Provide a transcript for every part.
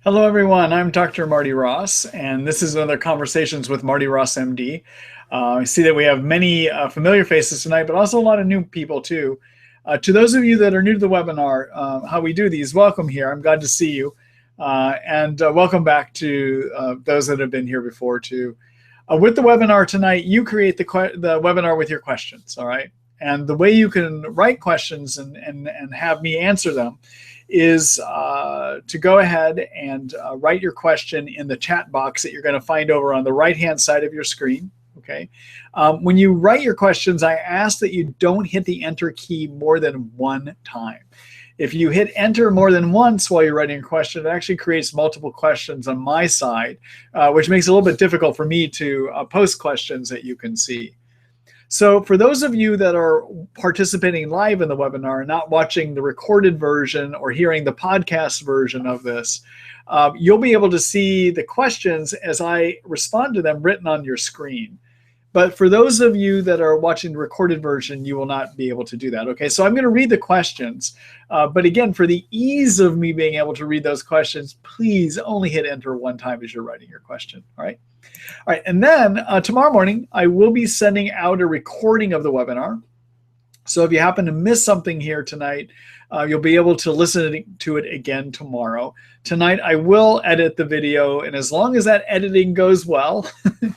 Hello, everyone. I'm Dr. Marty Ross, and this is another Conversations with Marty Ross MD. I see that we have many familiar faces tonight, but also a lot of new people, too. To those of you that are new to the webinar, how we do these, welcome here. I'm glad to see you. And welcome back to those that have been here before, too. With the webinar tonight, you create the webinar with your questions, all right? And the way you can write questions and have me answer them is to go ahead and write your question in the chat box that you're going to find over on the right-hand side of your screen. Okay. When you write your questions, I ask that you don't hit the enter key more than one time. If you hit enter more than once while you're writing a question, it actually creates multiple questions on my side, which makes it a little bit difficult for me to post questions that you can see. So for those of you that are participating live in the webinar and not watching the recorded version or hearing the podcast version of this, you'll be able to see the questions as I respond to them written on your screen. But for those of you that are watching the recorded version, you will not be able to do that. Okay, so I'm going to read the questions. But again, for the ease of me being able to read those questions, please only hit enter one time as you're writing your question. All right. All right, and then tomorrow morning, I will be sending out a recording of the webinar. So if you happen to miss something here tonight, you'll be able to listen to it again tomorrow. Tonight, I will edit the video, and as long as that editing goes well,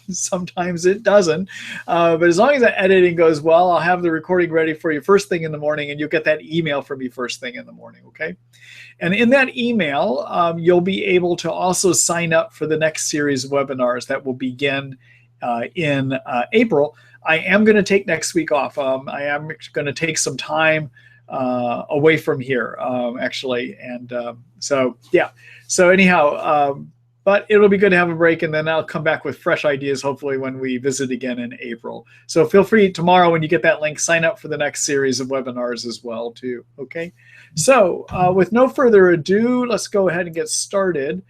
sometimes it doesn't, but as long as that editing goes well, I'll have the recording ready for you first thing in the morning, and you'll get that email from me first thing in the morning, okay? And in that email, you'll be able to also sign up for the next series of webinars that will begin in April. I am going to take next week off. I am going to take some time away from here, actually. And so, yeah. So anyhow, but it'll be good to have a break, and then I'll come back with fresh ideas, hopefully, when we visit again in April. So feel free tomorrow when you get that link, sign up for the next series of webinars as well, too. Okay. So with no further ado, let's go ahead and get started.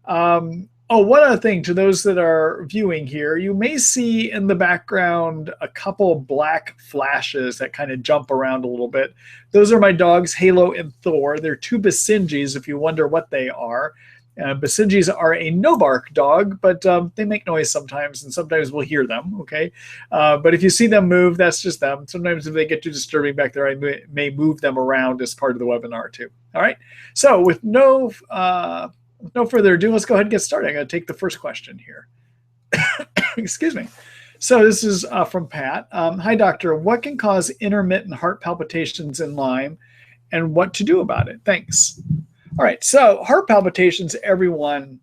Oh, one other thing to those that are viewing here, you may see in the background a couple black flashes that kind of jump around a little bit. Those are my dogs, Halo and Thor. They're two Basenjis, if you wonder what they are. Basenjis are a no-bark dog, but they make noise sometimes, and sometimes we'll hear them, okay? But if you see them move, that's just them. Sometimes if they get too disturbing back there, I may move them around as part of the webinar too. All right, so with no further ado, let's go ahead and get started. I'm going to take the first question here. Excuse me. So this is from Pat. Hi, doctor. What can cause intermittent heart palpitations in Lyme, and what to do about it? Thanks. All right. So heart palpitations, everyone,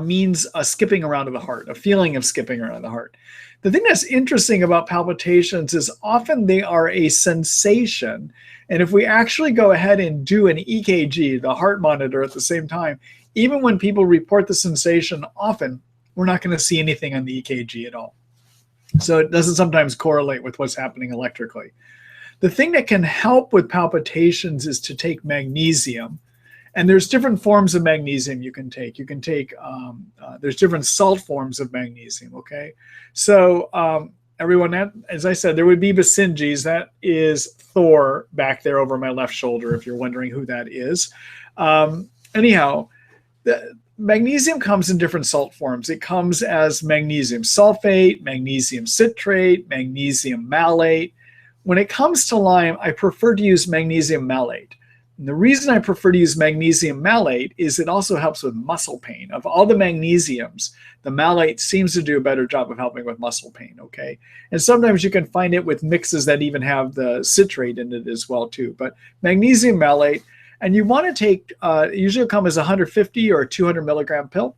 means a skipping around of the heart, a feeling of skipping around the heart. The thing that's interesting about palpitations is often they are a sensation. And if we actually go ahead and do an EKG, the heart monitor at the same time, even when people report the sensation, often we're not going to see anything on the EKG at all. So it doesn't sometimes correlate with what's happening electrically. The thing that can help with palpitations is to take magnesium. And there's different forms of magnesium you can take. You can take, there's different salt forms of magnesium, okay? So everyone, as I said, there would be Basenjis. That is Thor back there over my left shoulder, if you're wondering who that is. Anyhow, the magnesium comes in different salt forms. It comes as magnesium sulfate, magnesium citrate, magnesium malate. When it comes to Lyme, I prefer to use magnesium malate. And the reason I prefer to use magnesium malate is it also helps with muscle pain. Of all the magnesiums, the malate seems to do a better job of helping with muscle pain, okay? And sometimes you can find it with mixes that even have the citrate in it as well, too. But magnesium malate, and you want to take, usually it'll come as a 150 or a 200 milligram pill.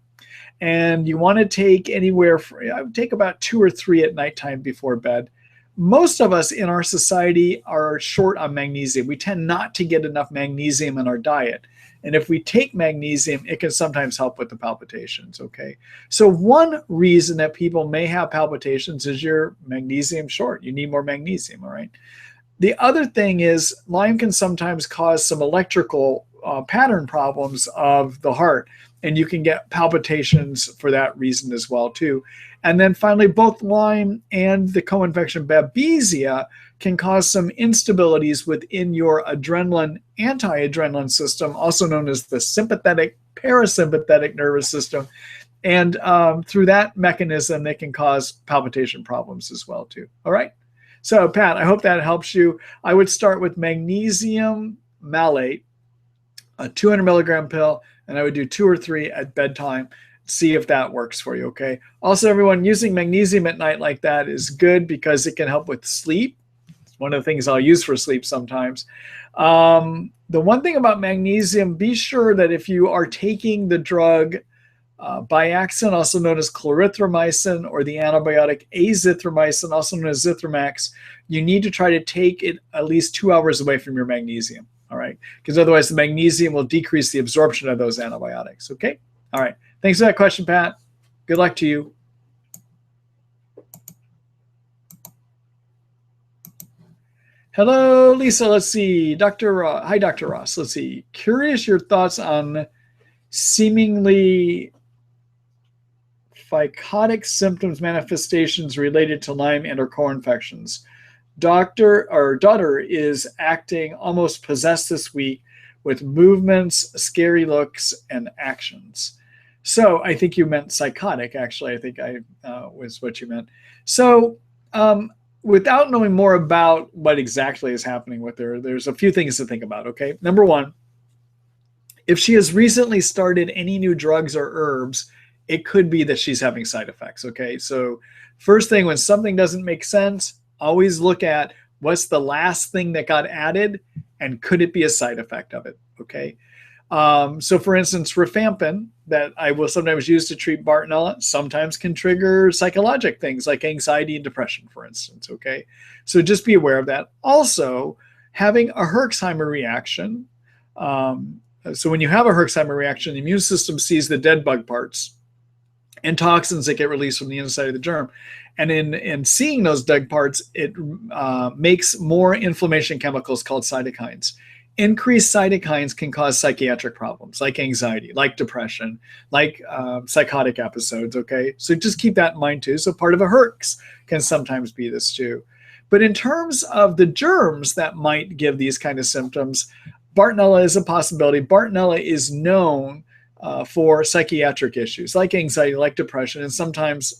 And you want to take anywhere, I would take about 2 or 3 at nighttime before bed. Most of us in our society are short on magnesium. We tend not to get enough magnesium in our diet. And if we take magnesium, it can sometimes help with the palpitations, okay? So one reason that people may have palpitations is you're magnesium short. You need more magnesium, all right? The other thing is Lyme can sometimes cause some electrical pattern problems of the heart, and you can get palpitations for that reason as well, too. And then finally, both Lyme and the co-infection Babesia can cause some instabilities within your adrenaline, anti-adrenaline system, also known as the sympathetic parasympathetic nervous system. And through that mechanism, they can cause palpitation problems as well, too. All right. So, Pat, I hope that helps you. I would start with magnesium malate, a 200 milligram pill, and I would do 2 or 3 at bedtime. See if that works for you, okay? Also, everyone, using magnesium at night like that is good because it can help with sleep. It's one of the things I'll use for sleep sometimes. The one thing about magnesium, be sure that if you are taking the drug Biaxin, also known as clarithromycin, or the antibiotic azithromycin, also known as Zithromax, you need to try to take it at least 2 hours away from your magnesium, all right? Because otherwise the magnesium will decrease the absorption of those antibiotics, okay? All right. Thanks for that question, Pat. Good luck to you. Hello, Lisa. Let's see. Hi, Dr. Ross. Let's see. Curious your thoughts on seemingly psychotic symptoms manifestations related to Lyme and or co-infections. Daughter is acting almost possessed this week with movements, scary looks, and actions. So I think you meant psychotic, actually. I think was what you meant. So without knowing more about what exactly is happening with her, there's a few things to think about, okay? Number one, if she has recently started any new drugs or herbs, it could be that she's having side effects, okay? So first thing, when something doesn't make sense, always look at what's the last thing that got added and could it be a side effect of it, okay? So for instance, rifampin that I will sometimes use to treat Bartonella sometimes can trigger psychologic things like anxiety and depression, for instance, okay? So just be aware of that. Also, having a Herxheimer reaction. So when you have a Herxheimer reaction, the immune system sees the dead bug parts and toxins that get released from the inside of the germ. And in seeing those dead parts, it makes more inflammation chemicals called cytokines. Increased cytokines can cause psychiatric problems like anxiety, like depression, like psychotic episodes, okay? So just keep that in mind too. So part of a Herx can sometimes be this too. But in terms of the germs that might give these kind of symptoms, Bartonella is a possibility. Bartonella is known for psychiatric issues like anxiety, like depression, and sometimes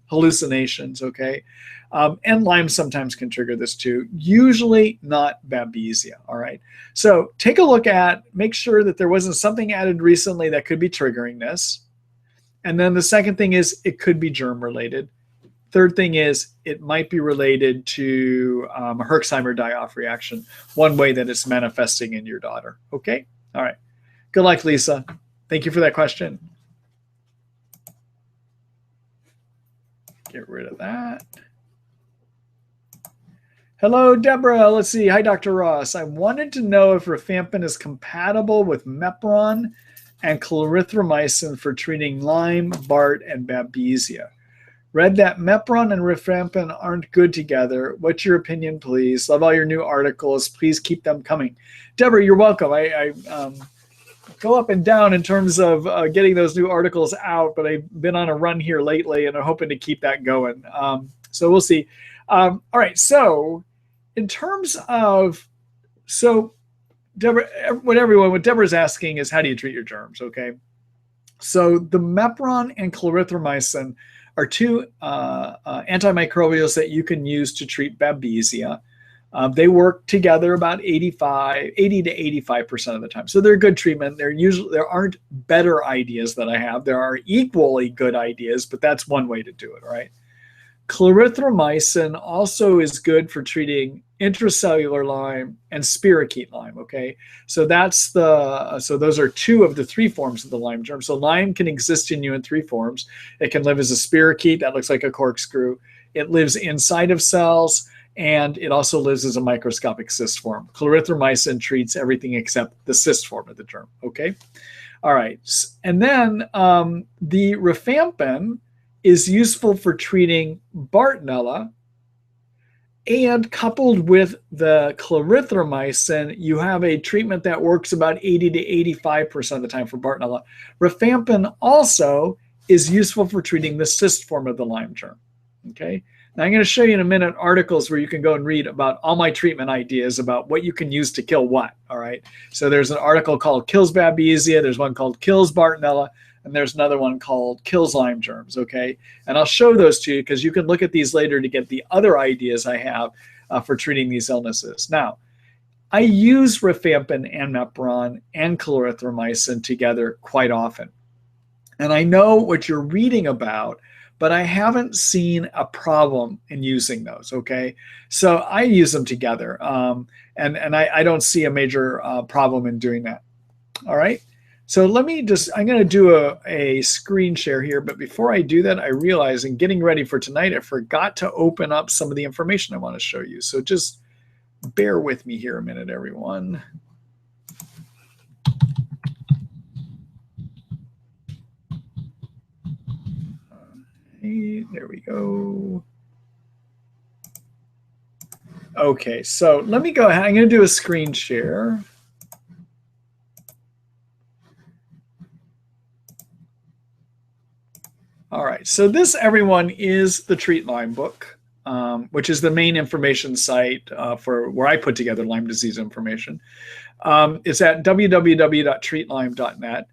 hallucinations, okay? And Lyme sometimes can trigger this too, usually not Babesia, all right? So take a look at, make sure that there wasn't something added recently that could be triggering this. And then the second thing is it could be germ related. Third thing is it might be related to a Herxheimer die-off reaction, one way that it's manifesting in your daughter, okay? All right, good luck, Lisa. Thank you for that question. Get rid of that. Hello, Deborah. Let's see. Hi, Dr. Ross. I wanted to know if rifampin is compatible with Mepron and clarithromycin for treating Lyme, BART, and Babesia. Read that Mepron and rifampin aren't good together. What's your opinion, please? Love all your new articles. Please keep them coming. Deborah, you're welcome. I go up and down in terms of getting those new articles out, but I've been on a run here lately and I'm hoping to keep that going. So we'll see. All right, so in terms of, so Deborah, what Deborah's asking is how do you treat your germs, okay? So the Mepron and clarithromycin are two antimicrobials that you can use to treat Babesia. They work together about 80 to 85% of the time. So they're a good treatment. There aren't better ideas that I have. There are equally good ideas, but that's one way to do it, right? Clarithromycin also is good for treating intracellular Lyme and spirochete Lyme, okay? So those are 2 of the 3 forms of the Lyme germ. So Lyme can exist in you in 3 forms. It can live as a spirochete that looks like a corkscrew. It lives inside of cells, and it also lives as a microscopic cyst form. Clarithromycin treats everything except the cyst form of the germ, okay? All right, and then the rifampin is useful for treating Bartonella, and coupled with the clarithromycin, you have a treatment that works about 80 to 85% of the time for Bartonella. Rifampin also is useful for treating the cyst form of the Lyme germ, okay? Now, I'm going to show you in a minute articles where you can go and read about all my treatment ideas about what you can use to kill what, all right? So there's an article called Kills Babesia, there's one called Kills Bartonella, and there's another one called Kills Lyme Germs, okay? And I'll show those to you because you can look at these later to get the other ideas I have for treating these illnesses. Now, I use rifampin and mepron and clarithromycin together quite often. And I know what you're reading about, but I haven't seen a problem in using those, okay? So I use them together, and I don't see a major problem in doing that, all right? So let me just, I'm gonna do a screen share here, but before I do that, I realize in getting ready for tonight, I forgot to open up some of the information I wanna show you. So just bear with me here a minute, everyone. There we go. Okay, so let me go ahead. I'm going to do a screen share. All right, so this, everyone, is the Treat Lyme book, which is the main information site for where I put together Lyme disease information. It's at www.treatlyme.net.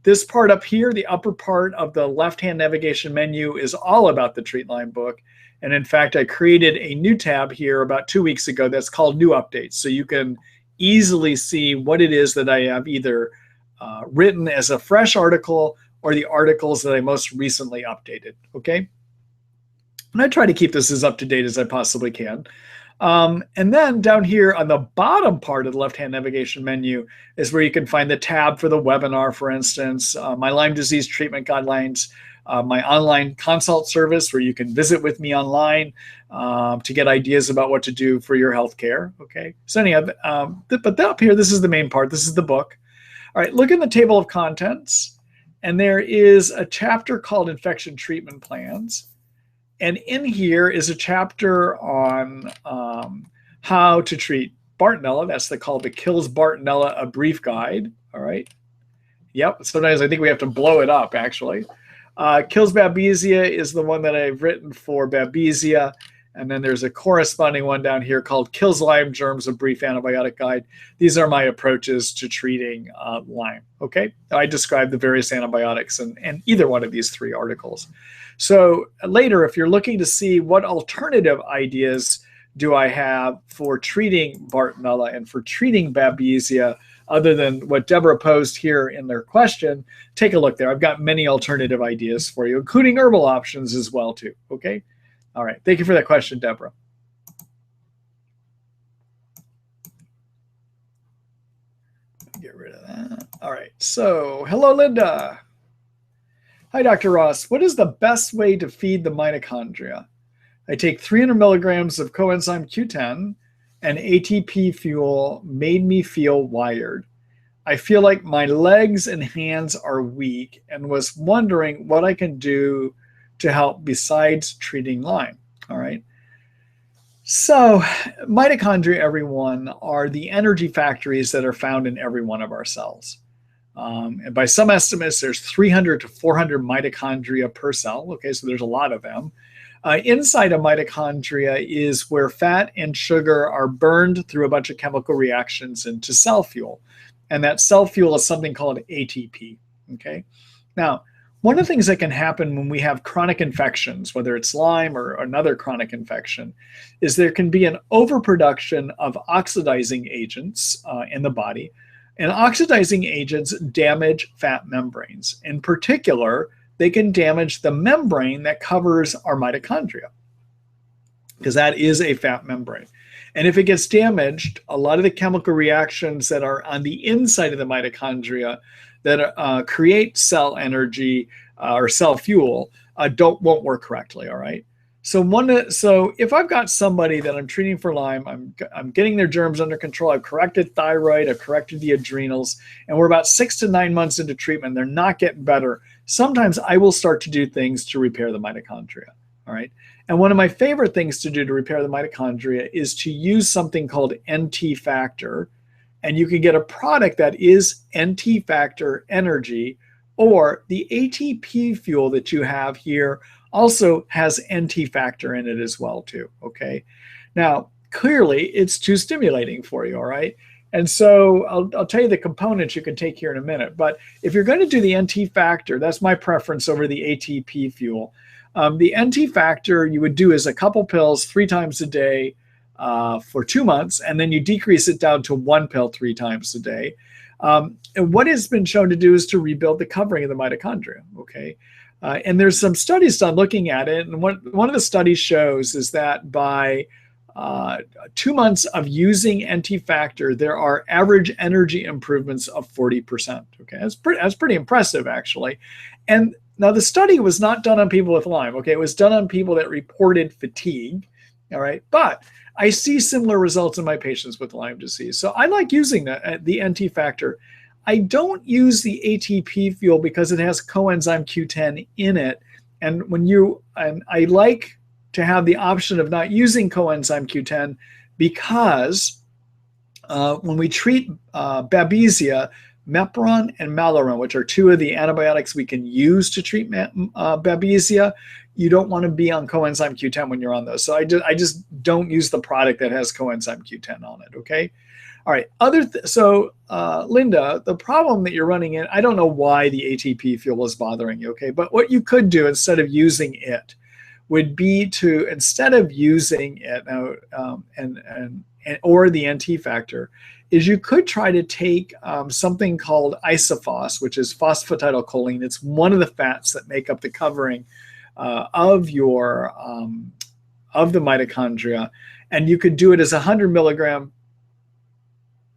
This part up here, the upper part of the left-hand navigation menu, is all about the Treat Lyme book. And in fact, I created a new tab here about 2 weeks ago that's called New Updates. So you can easily see what it is that I have either written as a fresh article or the articles that I most recently updated, okay? And I try to keep this as up to date as I possibly can. And then down here on the bottom part of the left-hand navigation menu is where you can find the tab for the webinar, for instance, my Lyme disease treatment guidelines, my online consult service where you can visit with me online to get ideas about what to do for your healthcare. Okay, so anyhow, but up here, this is the main part. This is the book. All right, look in the table of contents, and there is a chapter called Infection Treatment Plans. And in here is a chapter on how to treat Bartonella. That's called the Kills Bartonella, a brief guide. All right. Yep. Sometimes I think we have to blow it up, actually. Kills Babesia is the one that I've written for Babesia. And then there's a corresponding one down here called Kills Lyme Germs, a brief antibiotic guide. These are my approaches to treating Lyme. Okay. I describe the various antibiotics in either one of these 3 articles. So later, if you're looking to see what alternative ideas do I have for treating Bartonella and for treating Babesia, other than what Deborah posed here in their question, take a look there. I've got many alternative ideas for you, including herbal options as well, too. Okay? All right. Thank you for that question, Deborah. Get rid of that. All right. So, hello, Linda. Hi, Dr. Ross. What is the best way to feed the mitochondria? I take 300 milligrams of coenzyme Q10 and ATP fuel made me feel wired. I feel like my legs and hands are weak and was wondering what I can do to help besides treating Lyme. All right. So mitochondria, everyone, are the energy factories that are found in every one of our cells. And by some estimates, there's 300 to 400 mitochondria per cell. Okay, so there's a lot of them. Inside a mitochondria is where fat and sugar are burned through a bunch of chemical reactions into cell fuel. And that cell fuel is something called ATP. Okay, now, one of the things that can happen when we have chronic infections, whether it's Lyme or another chronic infection, is there can be an overproduction of oxidizing agents in the body. And oxidizing agents damage fat membranes. In particular, they can damage the membrane that covers our mitochondria, because that is a fat membrane. And if it gets damaged, a lot of the chemical reactions that are on the inside of the mitochondria that create cell energy or cell fuel won't work correctly, all right? So if I've got somebody that I'm treating for Lyme, I'm getting their germs under control, I've corrected thyroid, I've corrected the adrenals, and we're about 6 to 9 months into treatment, they're not getting better. Sometimes I will start to do things to repair the mitochondria, all right? And one of my favorite things to do to repair the mitochondria is to use something called NT factor, and you can get a product that is NT factor energy, or the ATP fuel that you have here also has NT factor in it as well too, okay? Now, clearly it's too stimulating for you, all right? And so I'll tell you the components you can take here in a minute. But if you're going to do the NT factor, that's my preference over the ATP fuel. The NT factor you would do is a couple pills 3 times a day for 2 months, and then you decrease it down to 1 pill 3 times a day. And what it's been shown to do is to rebuild the covering of the mitochondria, okay? And there's some studies done looking at it, and one of the studies shows is that by 2 months of using NT factor, there are average energy improvements of 40%. Okay, that's pretty impressive, actually. And now the study was not done on people with Lyme. Okay, it was done on people that reported fatigue. All right, but I see similar results in my patients with Lyme disease. So I like using the NT factor. I don't use the ATP fuel because it has coenzyme Q10 in it, and I like to have the option of not using coenzyme Q10 because when we treat Babesia, Meperon and Malarone, which are 2 of the antibiotics we can use to treat Babesia, you don't want to be on coenzyme Q10 when you're on those. So I just don't use the product that has coenzyme Q10 on it, okay? All right, Linda, the problem that you're running in, I don't know why the ATP fuel is bothering you, okay? But what you could do instead of using it would be to, instead of using it or the NT factor, is you could try to take something called isophos, which is phosphatidylcholine. It's one of the fats that make up the covering of the mitochondria, and you could do it as a 100 milligram.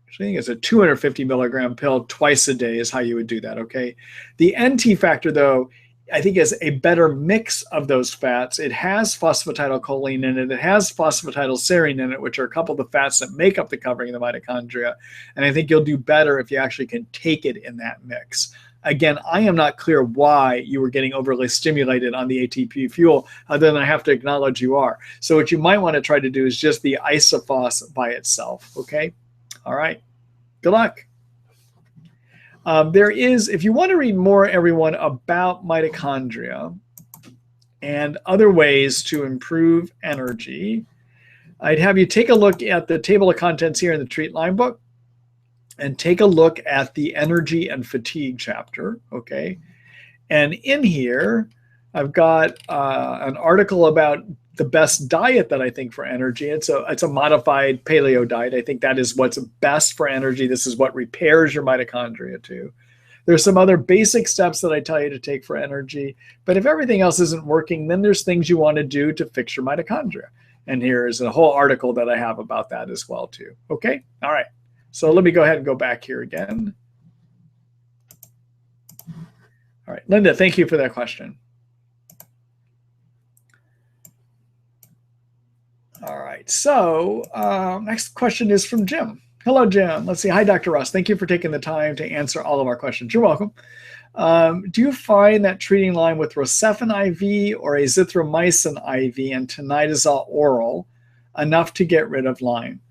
I think it's a 250 milligram pill twice a day is how you would do that, okay? The NT factor, though, I think is a better mix of those fats. It has phosphatidylcholine in it. It has phosphatidylserine in it, which are a couple of the fats that make up the covering of the mitochondria. And I think you'll do better if you actually can take it in that mix. Again, I am not clear why you were getting overly stimulated on the ATP fuel, other than I have to acknowledge you are. So what you might want to try to do is just the isophos by itself, okay? All right, good luck. If you want to read more, everyone, about mitochondria and other ways to improve energy, I'd have you take a look at the table of contents here in the Treat Lyme book and take a look at the energy and fatigue chapter, okay? And in here, I've got an article about the best diet that I think for energy. It's a modified paleo diet. I think that is what's best for energy. This is what repairs your mitochondria too. There's some other basic steps that I tell you to take for energy, but if everything else isn't working, then there's things you want to do to fix your mitochondria. And here is a whole article that I have about that as well too. Okay, all right. So let me go ahead and go back here again. All right, Linda, thank you for that question. All right, so next question is from Jim. Hello, Jim. Let's see. Hi, Dr. Ross. Thank you for taking the time to answer all of our questions. You're welcome. Do you find that treating Lyme with Rocephin IV or azithromycin IV and tinidazole oral enough to get rid of Lyme?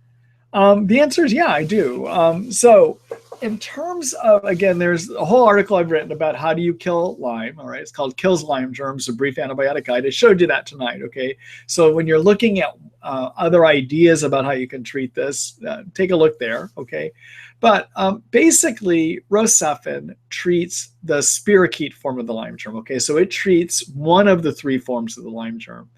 The answer is yeah, I do. So in terms of, again, there's a whole article I've written about how do you kill Lyme, all right? It's called Kills Lyme Germs, a brief antibiotic guide. I showed you that tonight, okay? So when you're looking at other ideas about how you can treat this, take a look there, okay? But basically, Rocephin treats the spirochete form of the Lyme germ, okay? So it treats one of the 3 forms of the Lyme germ.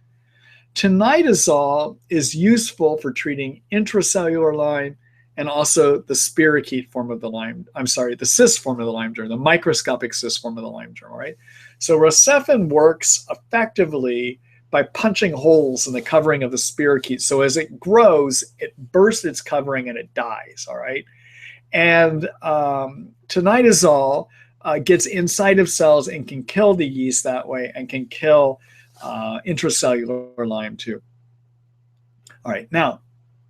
Tinidazole is useful for treating intracellular Lyme and also the spirochete form of the Lyme, the cyst form of the Lyme germ, the microscopic cyst form of the Lyme germ, all right? So Rocephin works effectively by punching holes in the covering of the spirochete. So as it grows, it bursts its covering and it dies, all right? And tinidazole gets inside of cells and can kill the yeast that way and can kill intracellular Lyme too. All right, now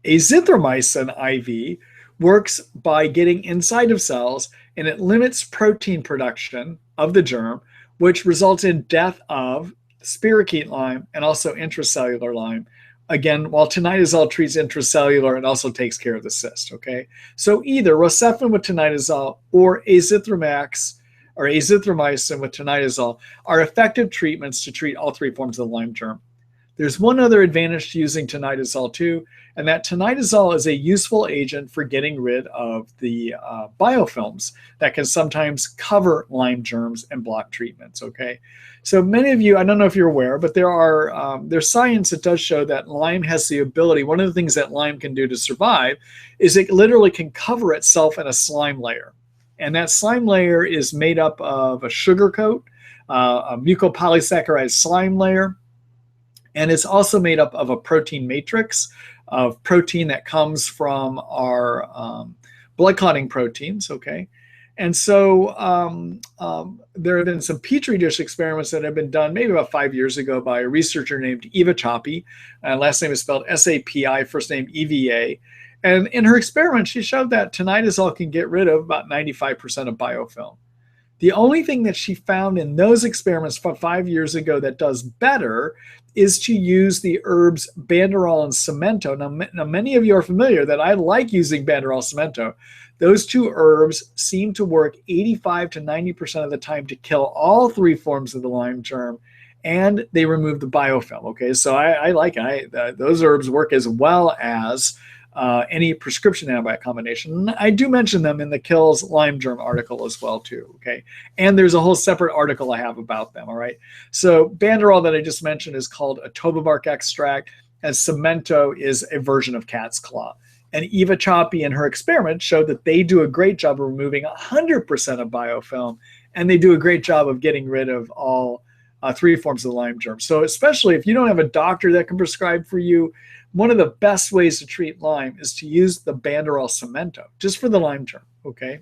azithromycin IV works by getting inside of cells and it limits protein production of the germ, which results in death of spirochete Lyme and also intracellular Lyme. Again, while tinidazole treats intracellular, it also takes care of the cyst, okay? So either Rocephin with tinidazole or azithromax or azithromycin with tinidazole are effective treatments to treat all three forms of the Lyme germ. There's one other advantage to using tinidazole too, and that tinidazole is a useful agent for getting rid of the biofilms that can sometimes cover Lyme germs and block treatments, okay? So many of you, I don't know if you're aware, but there's science that does show that Lyme has the ability, one of the things that Lyme can do to survive is it literally can cover itself in a slime layer. And that slime layer is made up of a sugar coat, a mucopolysaccharide slime layer, and it's also made up of a protein matrix of protein that comes from our blood clotting proteins, okay? And so there have been some Petri dish experiments that have been done maybe about 5 years ago by a researcher named Eva Choppy. Last name is spelled S-A-P-I, first name E-V-A. And in her experiment, she showed that tinidazole can get rid of about 95% of biofilm. The only thing that she found in those experiments from 5 years ago that does better is to use the herbs banderol and cemento. Now, many of you are familiar that I like using banderol cemento. Those two herbs seem to work 85 to 90% of the time to kill all three forms of the Lyme germ, and they remove the biofilm. Okay, so I like it. Those herbs work as well as any prescription antibiotic combination. I do mention them in the Kills Lyme Germ article as well too, okay? And there's a whole separate article I have about them, all right? So banderol that I just mentioned is called a tobabark extract, and cemento is a version of cat's claw. And Eva Choppy in her experiment showed that they do a great job of removing 100% of biofilm, and they do a great job of getting rid of all three forms of the Lyme germ. So especially if you don't have a doctor that can prescribe for you, one of the best ways to treat Lyme is to use the banderol cemento, just for the Lyme germ, okay?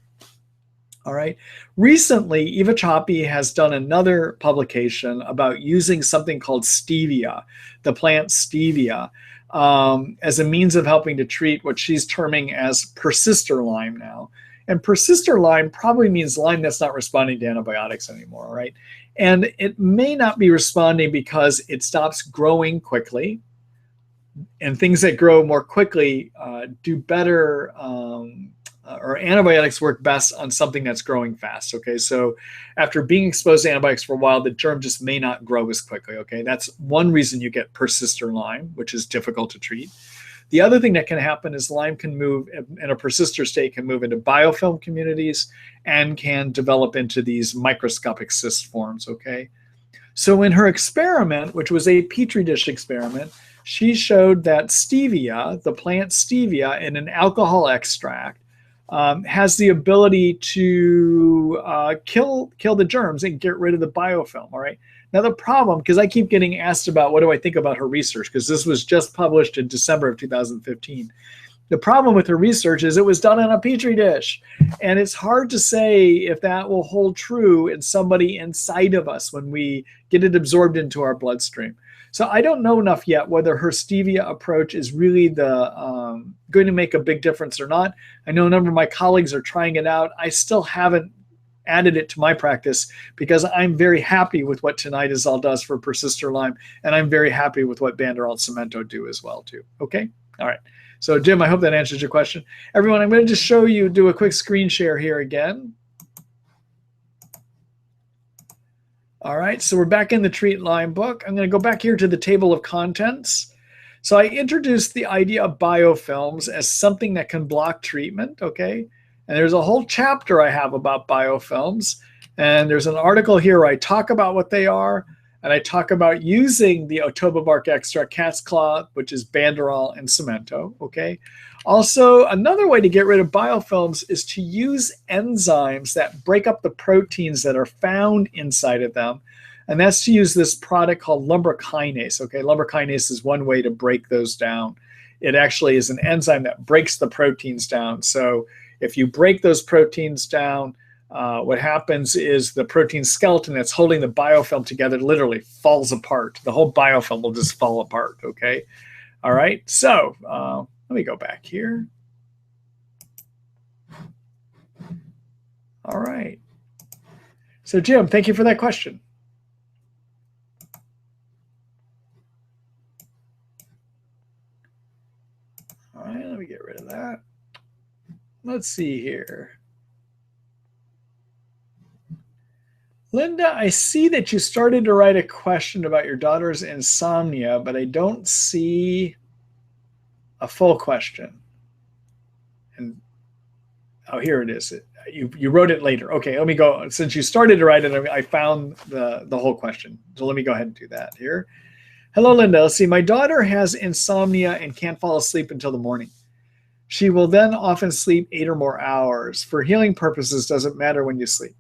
All right. Recently, Eva Choppy has done another publication about using something called stevia, the plant stevia, as a means of helping to treat what she's terming as persister Lyme now. And persister Lyme probably means Lyme that's not responding to antibiotics anymore, right? And it may not be responding because it stops growing quickly, and things that grow more quickly do better, or antibiotics work best on something that's growing fast, okay? So after being exposed to antibiotics for a while, the germ just may not grow as quickly, okay? That's one reason you get persister Lyme, which is difficult to treat. The other thing that can happen is Lyme can move, in a persister state, can move into biofilm communities and can develop into these microscopic cyst forms, okay? So in her experiment, which was a Petri dish experiment, she showed that stevia, the plant stevia, in an alcohol extract, has the ability to kill the germs and get rid of the biofilm, all right? Now the problem, because I keep getting asked about what do I think about her research, because this was just published in December of 2015. The problem with her research is it was done in a Petri dish, and it's hard to say if that will hold true in somebody inside of us when we get it absorbed into our bloodstream. So I don't know enough yet whether her stevia approach is really going to make a big difference or not. I know a number of my colleagues are trying it out. I still haven't added it to my practice because I'm very happy with what tinidazole does for persister Lyme, and I'm very happy with what banderol and cemento do as well too. Okay, all right. So Jim, I hope that answers your question. Everyone, I'm going to just show you, do a quick screen share here again. All right, so we're back in the Treat Lyme book. I'm going to go back here to the table of contents. So I introduced the idea of biofilms as something that can block treatment, okay? And there's a whole chapter I have about biofilms. And there's an article here where I talk about what they are, and I talk about using the otobabark extract, cat's claw, which is banderol and cemento, okay? Also, another way to get rid of biofilms is to use enzymes that break up the proteins that are found inside of them. And that's to use this product called lumbrokinase, okay? Lumbrokinase is one way to break those down. It actually is an enzyme that breaks the proteins down. So if you break those proteins down, what happens is the protein skeleton that's holding the biofilm together literally falls apart. The whole biofilm will just fall apart, okay? All right, so let me go back here. All right. So Jim, thank you for that question. All right, let me get rid of that. Let's see here. Linda, I see that you started to write a question about your daughter's insomnia, but I don't see a full question. And oh, here it is. You wrote it later. Okay, let me go. Since you started to write it, I found the whole question. So let me go ahead and do that here. Hello, Linda. Let's see. My daughter has insomnia and can't fall asleep until the morning. She will then often sleep 8 or more hours. For healing purposes, doesn't matter when you sleep.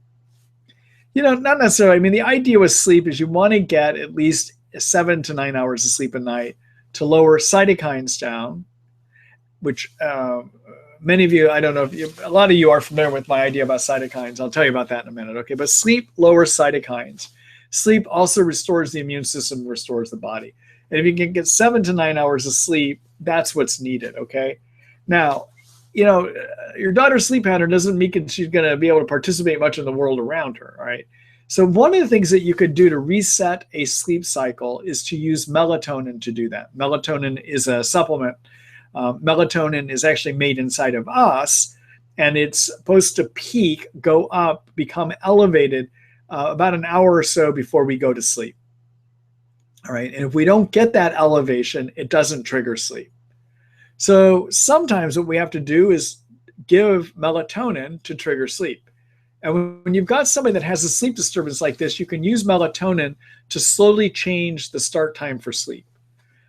Not necessarily. I mean, the idea with sleep is you want to get at least 7 to 9 hours of sleep a night to lower cytokines down, which many of you, I don't know if a lot of you are familiar with my idea about cytokines. I'll tell you about that in a minute. Okay, but sleep lowers cytokines. Sleep also restores the immune system, restores the body. And if you can get 7 to 9 hours of sleep, that's what's needed. Okay. Now, your daughter's sleep pattern doesn't mean she's going to be able to participate much in the world around her. All right. So one of the things that you could do to reset a sleep cycle is to use melatonin to do that. Melatonin is a supplement. Melatonin is actually made inside of us, and it's supposed to peak, go up, become elevated about an hour or so before we go to sleep. All right. And if we don't get that elevation, it doesn't trigger sleep. So sometimes what we have to do is give melatonin to trigger sleep. And when you've got somebody that has a sleep disturbance like this, you can use melatonin to slowly change the start time for sleep.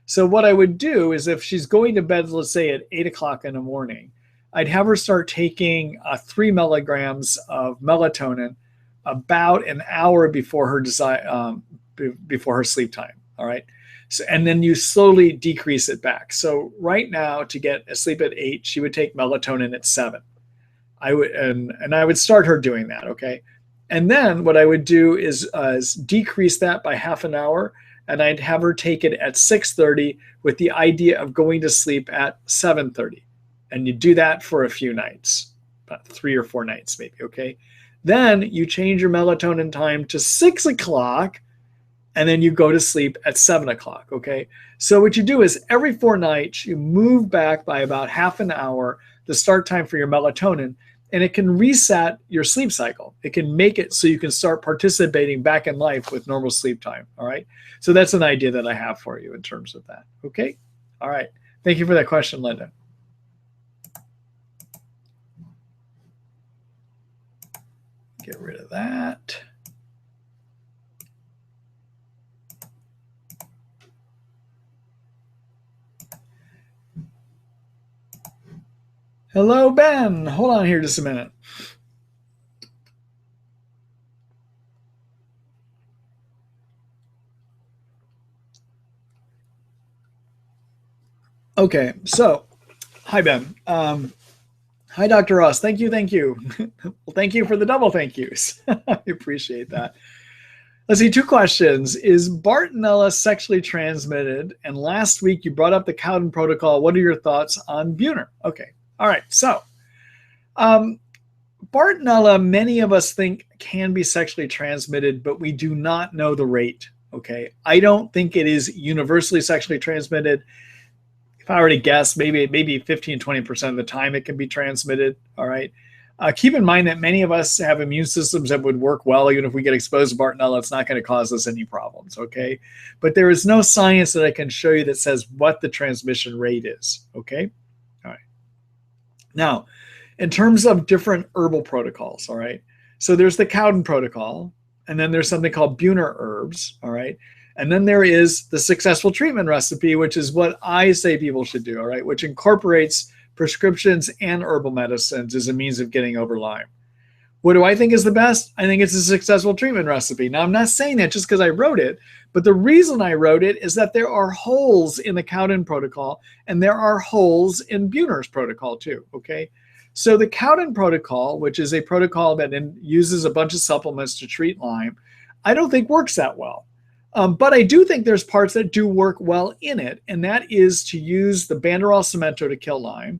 So what I would do is if she's going to bed, let's say at 8 o'clock in the morning, I'd have her start taking 3 milligrams of melatonin about an hour before her sleep time. All right. So, and then you slowly decrease it back. So right now, to get asleep at 8, she would take melatonin at 7. I would start her doing that. Okay. And then what I would do is decrease that by half an hour, and I'd have her take it at 6:30 with the idea of going to sleep at 7:30. And you do that for a few nights, about 3 or 4 nights maybe. Okay. Then you change your melatonin time to 6 o'clock, and then you go to sleep at 7 o'clock, okay? So what you do is every 4 nights, you move back by about half an hour the start time for your melatonin, and it can reset your sleep cycle. It can make it so you can start participating back in life with normal sleep time, all right? So that's an idea that I have for you in terms of that, okay? All right. Thank you for that question, Linda. Get rid of that. Hello, Ben. Hold on here just a minute. Okay, so hi, Ben. Hi, Dr. Ross. Thank you. Well, thank you for the double thank yous. I appreciate that. Let's see, 2 questions. Is Bartonella sexually transmitted? And last week you brought up the Cowden protocol. What are your thoughts on Buhner? Okay. All right. So Bartonella, many of us think can be sexually transmitted, but we do not know the rate. Okay. I don't think it is universally sexually transmitted. If I were to guess, maybe 15, 20% of the time it can be transmitted. All right. Keep in mind that many of us have immune systems that would work well. Even if we get exposed to Bartonella, it's not going to cause us any problems. Okay. But there is no science that I can show you that says what the transmission rate is. Okay. All right. Now, in terms of different herbal protocols, all right, so there's the Cowden protocol, and then there's something called Buhner herbs, all right, and then there is the successful treatment recipe, which is what I say people should do, all right, which incorporates prescriptions and herbal medicines as a means of getting over Lyme. What do I think is the best? I think it's a successful treatment recipe. Now, I'm not saying that just because I wrote it, but the reason I wrote it is that there are holes in the Cowden protocol, and there are holes in Buhner's protocol too, okay? So the Cowden protocol, which is a protocol that uses a bunch of supplements to treat Lyme, I don't think works that well. But I do think there's parts that do work well in it, and that is to use the Banderol cemento to kill Lyme.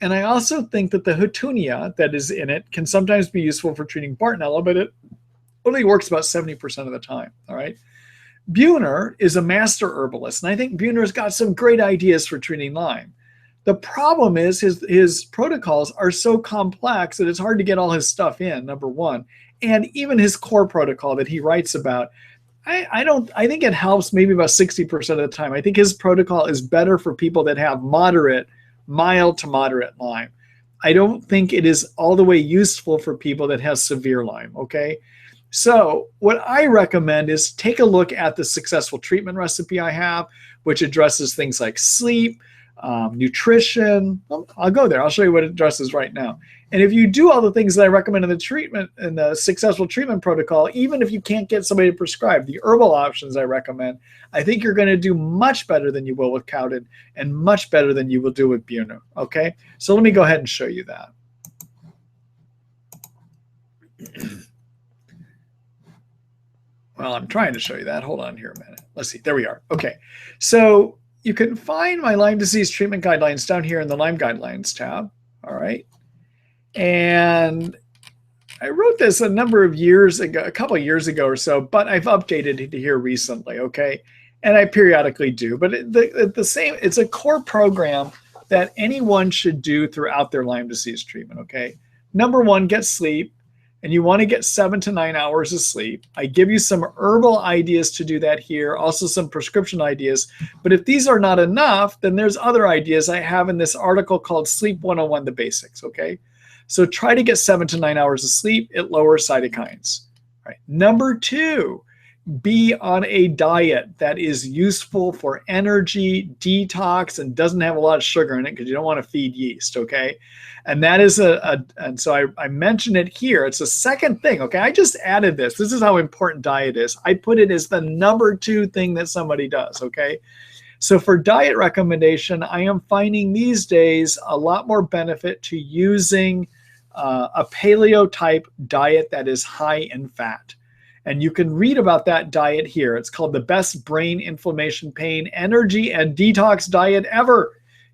And I also think that the Houtunia that is in it can sometimes be useful for treating Bartonella, but it only works about 70% of the time, all right? Buhner is a master herbalist, and I think Buhner's got some great ideas for treating Lyme. The problem is his protocols are so complex that it's hard to get all his stuff in, number one. And even his core protocol that he writes about, I think it helps maybe about 60% of the time. I think his protocol is better for people that have mild to moderate Lyme. I don't think it is all the way useful for people that have severe Lyme, okay? So what I recommend is take a look at the successful treatment recipe I have, which addresses things like sleep, nutrition. I'll go there. I'll show you what it addresses right now. And if you do all the things that I recommend in the treatment, in the successful treatment protocol, even if you can't get somebody to prescribe the herbal options I recommend, I think you're going to do much better than you will with Cowden and much better than you will do with Bunu. Okay, so let me go ahead and show you that. Well, I'm trying to show you that. Hold on here a minute. Let's see. There we are. Okay, so you can find my Lyme disease treatment guidelines down here in the Lyme guidelines tab. All right. And I wrote this a number of years ago, a couple of years ago or so, but I've updated it here recently, okay? And I periodically do, but it's a core program that anyone should do throughout their Lyme disease treatment, okay? Number one, get sleep, and you want to get 7 to 9 hours of sleep. I give you some herbal ideas to do that here, also some prescription ideas, but if these are not enough, then there's other ideas I have in this article called Sleep 101, The Basics, okay? So try to get 7 to 9 hours of sleep. It lowers cytokines. All right. Number two, be on a diet that is useful for energy, detox, and doesn't have a lot of sugar in it because you don't want to feed yeast, okay? And that is and so I mentioned it here. It's the second thing, okay? I just added this. This is how important diet is. I put it as the number 2 thing that somebody does, okay? So for diet recommendation, I am finding these days a lot more benefit to using a paleo type diet that is high in fat. And you can read about that diet here. It's called the best brain inflammation, pain, energy, and detox diet ever.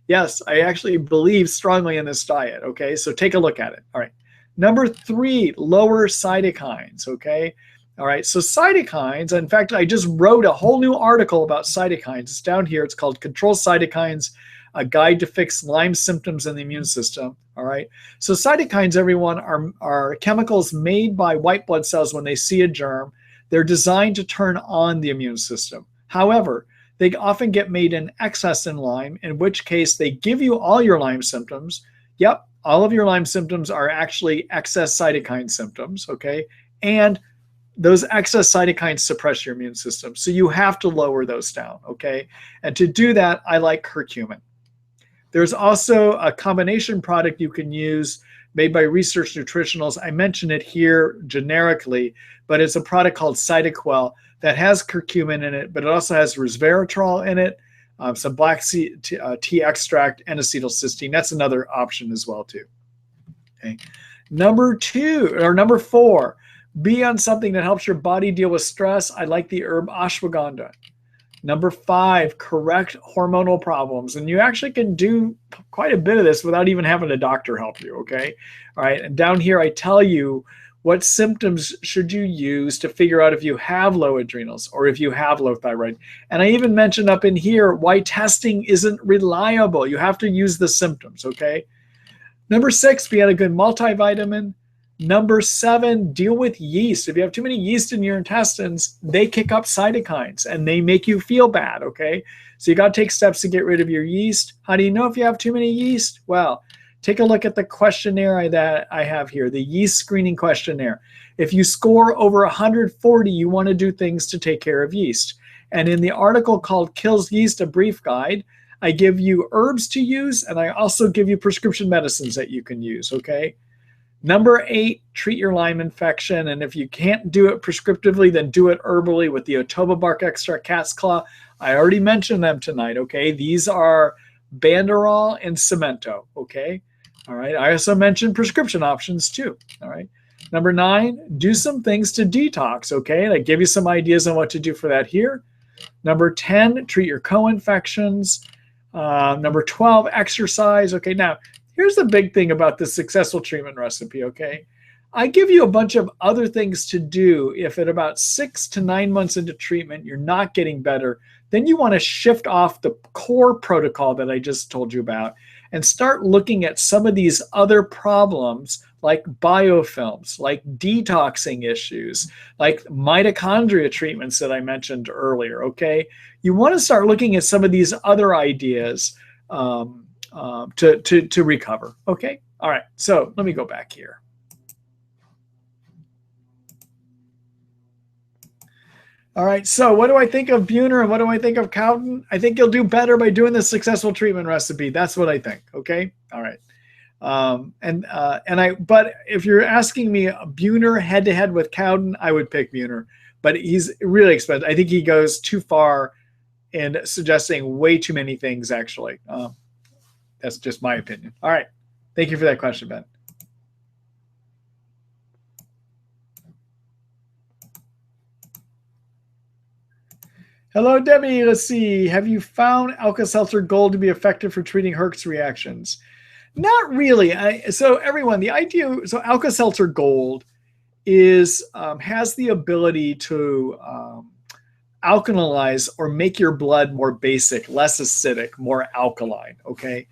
Yes, I actually believe strongly in this diet. Okay, so take a look at it. All right. Number 3, lower cytokines. Okay. All right, so cytokines, in fact, I just wrote a whole new article about cytokines. It's down here. It's called Control Cytokines, A Guide to Fix Lyme Symptoms in the Immune System. All right, so cytokines, everyone, are chemicals made by white blood cells when they see a germ. They're designed to turn on the immune system. However, they often get made in excess in Lyme, in which case they give you all your Lyme symptoms. Yep, all of your Lyme symptoms are actually excess cytokine symptoms, okay? And those excess cytokines suppress your immune system. So you have to lower those down, okay? And to do that, I like curcumin. There's also a combination product you can use made by Research Nutritionals. I mention it here generically, but it's a product called Cytoquel that has curcumin in it, but it also has resveratrol in it, some black tea extract, and acetylcysteine. That's another option as well too. Okay. Number 4, be on something that helps your body deal with stress. I like the herb ashwagandha. Number 5, correct hormonal problems. And you actually can do quite a bit of this without even having a doctor help you, okay? All right, and down here I tell you what symptoms should you use to figure out if you have low adrenals or if you have low thyroid. And I even mentioned up in here why testing isn't reliable. You have to use the symptoms, okay? Number 6, be on a good multivitamin. Number 7, deal with yeast. If you have too many yeast in your intestines, they kick up cytokines and they make you feel bad, okay? So you got to take steps to get rid of your yeast. How do you know if you have too many yeast? Well, take a look at the questionnaire that I have here, the yeast screening questionnaire. If you score over 140, you want to do things to take care of yeast. And in the article called Kills Yeast, A Brief Guide, I give you herbs to use, and I also give you prescription medicines that you can use, okay? Number 8, treat your Lyme infection. And if you can't do it prescriptively, then do it herbally with the Otoba bark extract, cat's claw. I already mentioned them tonight, okay? These are Banderol and Cemento, okay? All right, I also mentioned prescription options too, all right? Number 9, do some things to detox, okay? And I give you some ideas on what to do for that here. Number 10, treat your co-infections. Number 12, exercise. Okay, now here's the big thing about the successful treatment recipe, okay? I give you a bunch of other things to do if at about 6 to 9 months into treatment you're not getting better. Then you want to shift off the core protocol that I just told you about and start looking at some of these other problems like biofilms, like detoxing issues, like mitochondria treatments that I mentioned earlier, okay? You want to start looking at some of these other ideas to recover, okay? All right, so let me go back here. All right, so what do I think of Buhner and what do I think of Cowden? I think you'll do better by doing the successful treatment recipe. That's what I think, okay? All right. But if you're asking me Buhner head to head with Cowden, I would pick Buhner, but he's really expensive. I think he goes too far in suggesting way too many things, actually. That's just my opinion. All right. Thank you for that question, Ben. Hello, Debbie. Let's see. Have you found Alka-Seltzer Gold to be effective for treating Herx reactions? Not really. So everyone, the idea, so Alka-Seltzer Gold is has the ability to alkalize or make your blood more basic, less acidic, more alkaline, okay?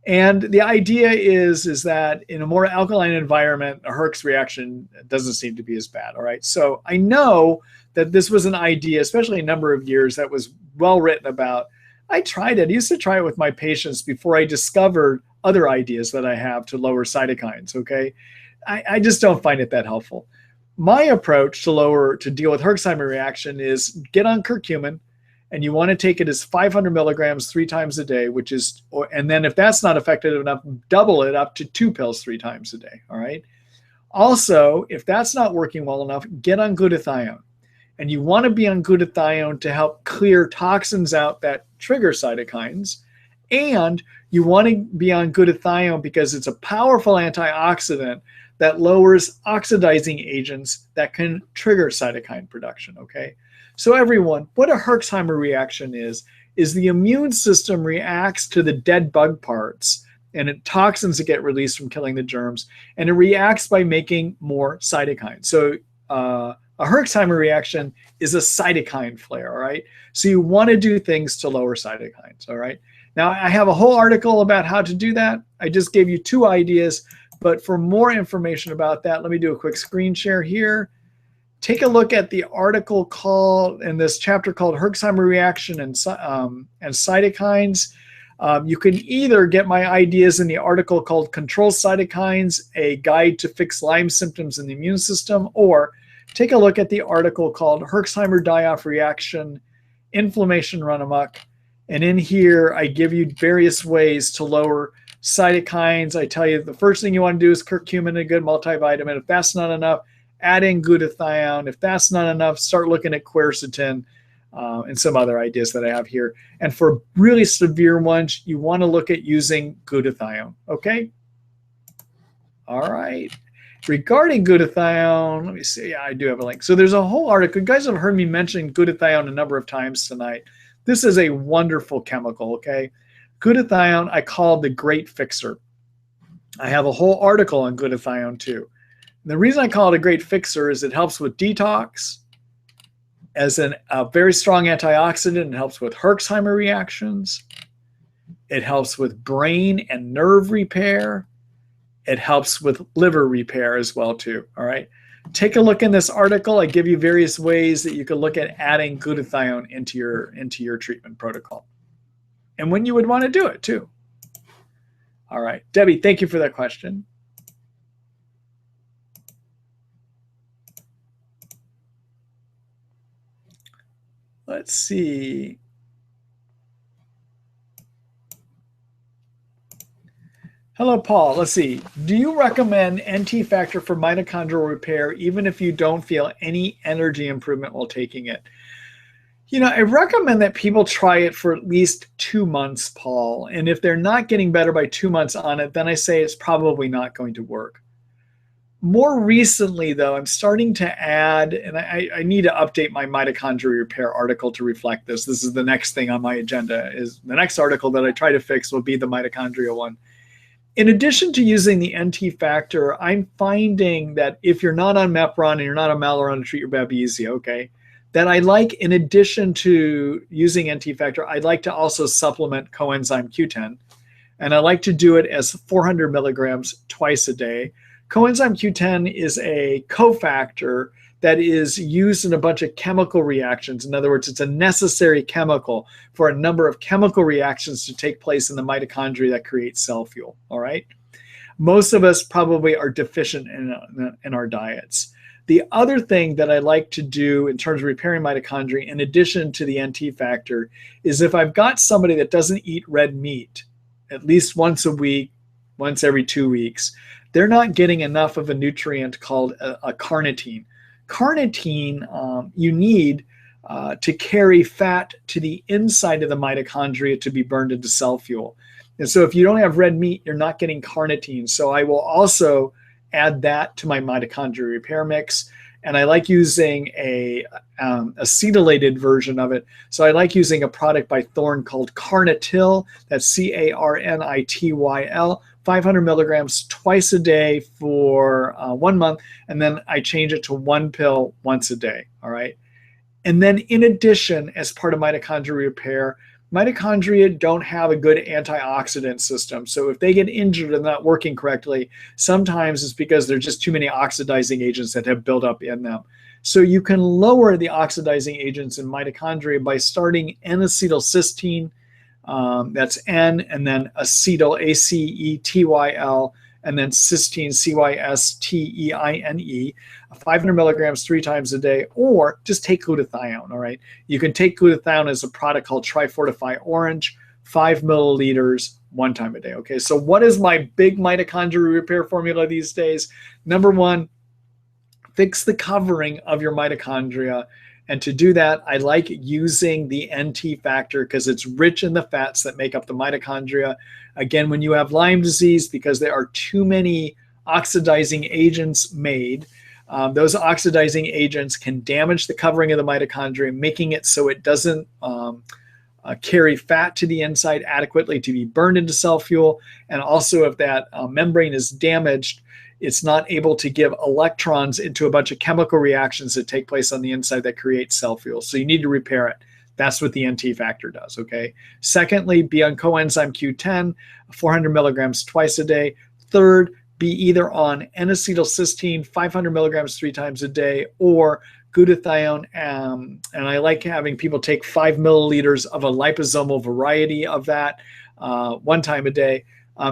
And the idea is that in a more alkaline environment, a Herx reaction doesn't seem to be as bad, all right? So I know that this was an idea, especially a number of years, that was well written about. I tried it. I used to try it with my patients before I discovered other ideas that I have to lower cytokines, okay? I just don't find it that helpful. My approach to deal with Herxheimer reaction is get on curcumin, and you want to take it as 500 milligrams 3 times a day, and then if that's not effective enough, double it up to 2 pills 3 times a day, all right? Also, if that's not working well enough, get on glutathione. And you want to be on glutathione to help clear toxins out that trigger cytokines. And you want to be on glutathione because it's a powerful antioxidant that lowers oxidizing agents that can trigger cytokine production, okay? So everyone, what a Herxheimer reaction is the immune system reacts to the dead bug parts and toxins that get released from killing the germs, and it reacts by making more cytokines. So a Herxheimer reaction is a cytokine flare, all right? So you want to do things to lower cytokines, all right? Now, I have a whole article about how to do that. I just gave you 2 ideas, but for more information about that, let me do a quick screen share here. Take a look at the article in this chapter called Herxheimer Reaction and Cytokines. You can either get my ideas in the article called Control Cytokines, a guide to fix Lyme symptoms in the immune system, or take a look at the article called Herxheimer Die-Off Reaction, Inflammation Run Amok. And in here, I give you various ways to lower cytokines. I tell you the first thing you want to do is curcumin, a good multivitamin. If that's not enough, add in glutathione. If that's not enough, start looking at quercetin and some other ideas that I have here. And for really severe ones, you want to look at using glutathione, okay? All right. Regarding glutathione, let me see. Yeah, I do have a link. So there's a whole article. You guys have heard me mention glutathione a number of times tonight. This is a wonderful chemical, okay? Glutathione, I call the great fixer. I have a whole article on glutathione too. And the reason I call it a great fixer is it helps with detox as a very strong antioxidant. It helps with Herxheimer reactions. It helps with brain and nerve repair. It helps with liver repair as well too, all right? Take a look in this article. I give you various ways that you can look at adding glutathione into your treatment protocol and when you would want to do it too. All right, Debbie, thank you for that question. Let's see. Hello, Paul. Let's see. Do you recommend NT factor for mitochondrial repair even if you don't feel any energy improvement while taking it? You know, I recommend that people try it for at least 2 months, Paul. And if they're not getting better by 2 months on it, then I say it's probably not going to work. More recently, though, I'm starting to add, and I need to update my mitochondrial repair article to reflect this. This is the next thing on my agenda. Is the next article that I try to fix will be the mitochondrial one. In addition to using the NT factor, I'm finding that if you're not on Mepron and you're not on Malarone to treat your babesia, okay, that I like, in addition to using NT factor, I'd like to also supplement coenzyme Q10 And I like to do it as 400 milligrams twice a day. Coenzyme Q10 is a cofactor that is used in a bunch of chemical reactions. In other words, it's a necessary chemical for a number of chemical reactions to take place in the mitochondria that create cell fuel, all right? Most of us probably are deficient in our diets. The other thing that I like to do in terms of repairing mitochondria, in addition to the NT factor, is if I've got somebody that doesn't eat red meat at least once a week, once every 2 weeks, they're not getting enough of a nutrient called a carnitine. Carnitine you need to carry fat to the inside of the mitochondria to be burned into cell fuel. And so if you don't have red meat, you're not getting carnitine. So I will also add that to my mitochondria repair mix. And I like using a acetylated version of it. So I like using a product by Thorne called Carnityl. That's Carnityl, 500 milligrams twice a day for 1 month. And then I change it to 1 pill once a day. All right. And then in addition, as part of mitochondria repair, mitochondria don't have a good antioxidant system. So if they get injured and not working correctly, sometimes it's because there's just too many oxidizing agents that have built up in them. So you can lower the oxidizing agents in mitochondria by starting N-acetylcysteine, that's N, and then acetyl, A-C-E-T-Y-L, and then cysteine, C-Y-S-T-E-I-N-E, 500 milligrams 3 times a day, or just take glutathione, all right? You can take glutathione as a product called Trifortify Orange, 5 milliliters 1 time a day, okay? So what is my big mitochondria repair formula these days? Number 1, fix the covering of your mitochondria. And to do that, I like using the NT factor because it's rich in the fats that make up the mitochondria. Again, when you have Lyme disease, because there are too many oxidizing agents made, those oxidizing agents can damage the covering of the mitochondria, making it so it doesn't carry fat to the inside adequately to be burned into cell fuel. And also if that membrane is damaged, it's not able to give electrons into a bunch of chemical reactions that take place on the inside that create cell fuel. So you need to repair it. That's what the NT factor does, okay? Secondly, be on coenzyme Q10, 400 milligrams twice a day. Third, be either on N-acetylcysteine, 500 milligrams 3 times a day, or glutathione. And I like having people take 5 milliliters of a liposomal variety of that 1 time a day.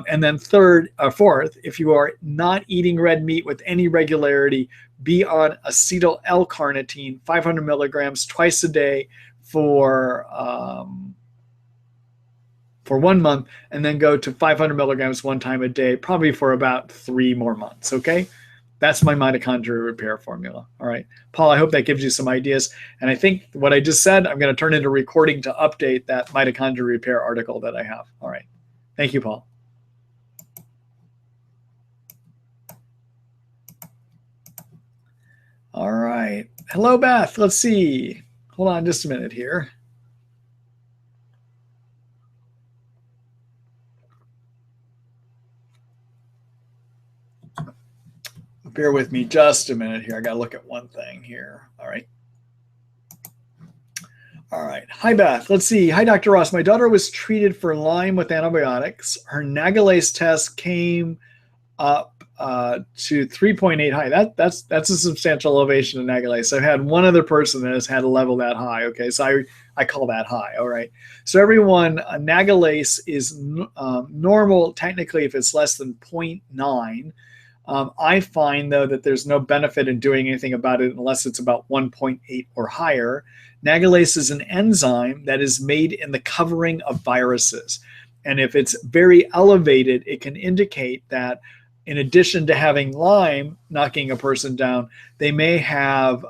And then fourth, if you are not eating red meat with any regularity, be on acetyl L-carnitine, 500 milligrams twice a day for 1 month, and then go to 500 milligrams 1 time a day, probably for about 3 more months, okay? That's my mitochondria repair formula, all right? Paul, I hope that gives you some ideas. And I think what I just said, I'm going to turn into recording to update that mitochondria repair article that I have, all right? Thank you, Paul. All right. Hello, Beth. Let's see. Hold on just a minute here. Bear with me just a minute here. I got to look at one thing here. All right. All right. Hi, Beth. Let's see. Hi, Dr. Ross. My daughter was treated for Lyme with antibiotics. Her nagalase test came up to 3.8 high. That's a substantial elevation of nagalase. I've had one other person that has had a level that high. Okay, so I call that high. All right. So everyone, nagalase is normal technically if it's less than 0.9. I find though that there's no benefit in doing anything about it unless it's about 1.8 or higher. Nagalase is an enzyme that is made in the covering of viruses, and if it's very elevated, it can indicate that in addition to having Lyme knocking a person down, they may have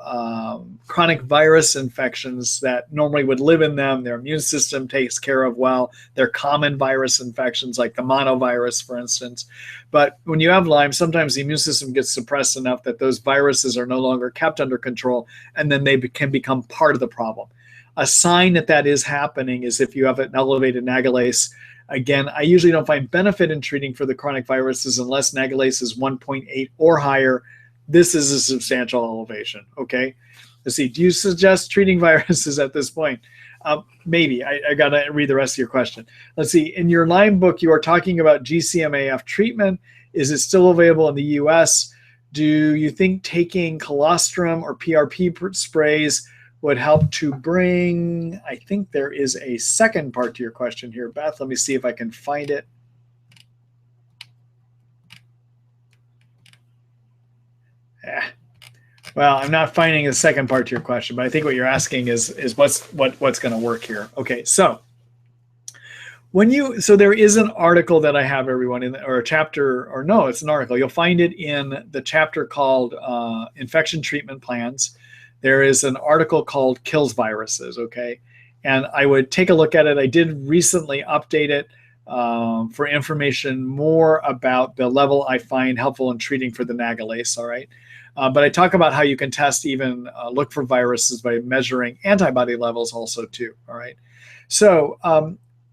chronic virus infections that normally would live in them. Their immune system takes care of well. They're common virus infections like the monovirus, for instance. But when you have Lyme, sometimes the immune system gets suppressed enough that those viruses are no longer kept under control, and then they can become part of the problem. A sign that that is happening is if you have an elevated nagalase. Again, I usually don't find benefit in treating for the chronic viruses unless nagalase is 1.8 or higher. This is a substantial elevation, okay? Let's see. Do you suggest treating viruses at this point? Maybe. I got to read the rest of your question. Let's see. In your Lyme book, you are talking about GCMAF treatment. Is it still available in the U.S.? Do you think taking colostrum or PRP sprays would help to bring? I think there is a second part to your question here, Beth. Let me see if I can find it. Well, I'm not finding the second part to your question, but I think what you're asking is what's going to work here. Okay, so there is an article that I have everyone in, or a chapter, or no, it's an article. You'll find it in the chapter called Infection Treatment Plans. There is an article called Kills Viruses, okay? And I would take a look at it. I did recently update it for information more about the level I find helpful in treating for the nagalase, all right? But I talk about how you can test, even look for viruses by measuring antibody levels also too, all right? So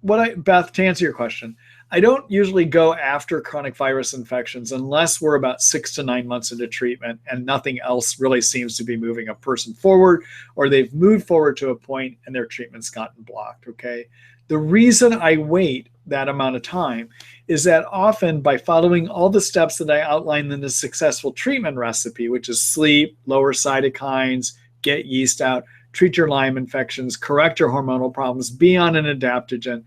Beth, to answer your question, I don't usually go after chronic virus infections unless we're about 6 to 9 months into treatment and nothing else really seems to be moving a person forward, or they've moved forward to a point and their treatment's gotten blocked, okay? The reason I wait that amount of time is that often by following all the steps that I outlined in the successful treatment recipe, which is sleep, lower cytokines, get yeast out, treat your Lyme infections, correct your hormonal problems, be on an adaptogen,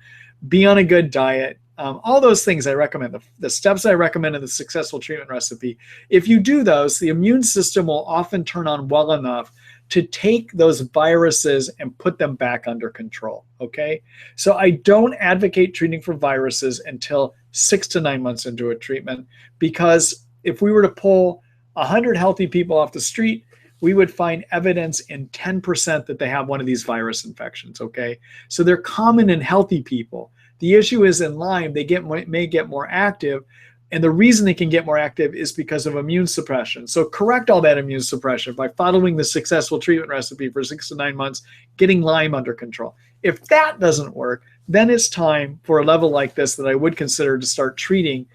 be on a good diet, all those things I recommend, the steps I recommend in the successful treatment recipe. If you do those, the immune system will often turn on well enough to take those viruses and put them back under control, okay? So I don't advocate treating for viruses until 6 to 9 months into a treatment, because if we were to pull 100 healthy people off the street, we would find evidence in 10% that they have one of these virus infections, okay? So they're common in healthy people. The issue is in Lyme, they may get more active, and the reason they can get more active is because of immune suppression. So correct all that immune suppression by following the successful treatment recipe for 6 to 9 months, getting Lyme under control. If that doesn't work, then it's time for a level like this that I would consider to start treating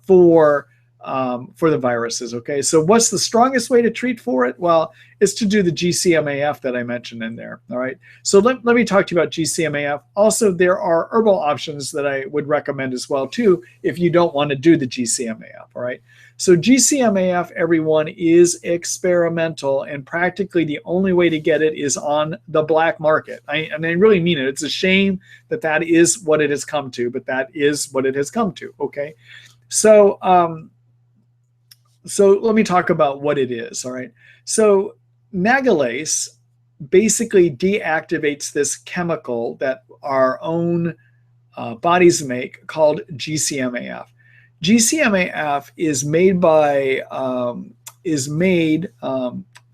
for the viruses, okay? So what's the strongest way to treat for it? Well, it's to do the GCMAF that I mentioned in there, all right? So let me talk to you about GCMAF. Also, there are herbal options that I would recommend as well, too, if you don't want to do the GCMAF, all right? So GCMAF, everyone, is experimental, and practically the only way to get it is on the black market. I really mean it. It's a shame that that is what it has come to, but that is what it has come to, okay? So, so let me talk about what it is, all right? So nagalase basically deactivates this chemical that our own bodies make called GCMAF. GCMAF is made by,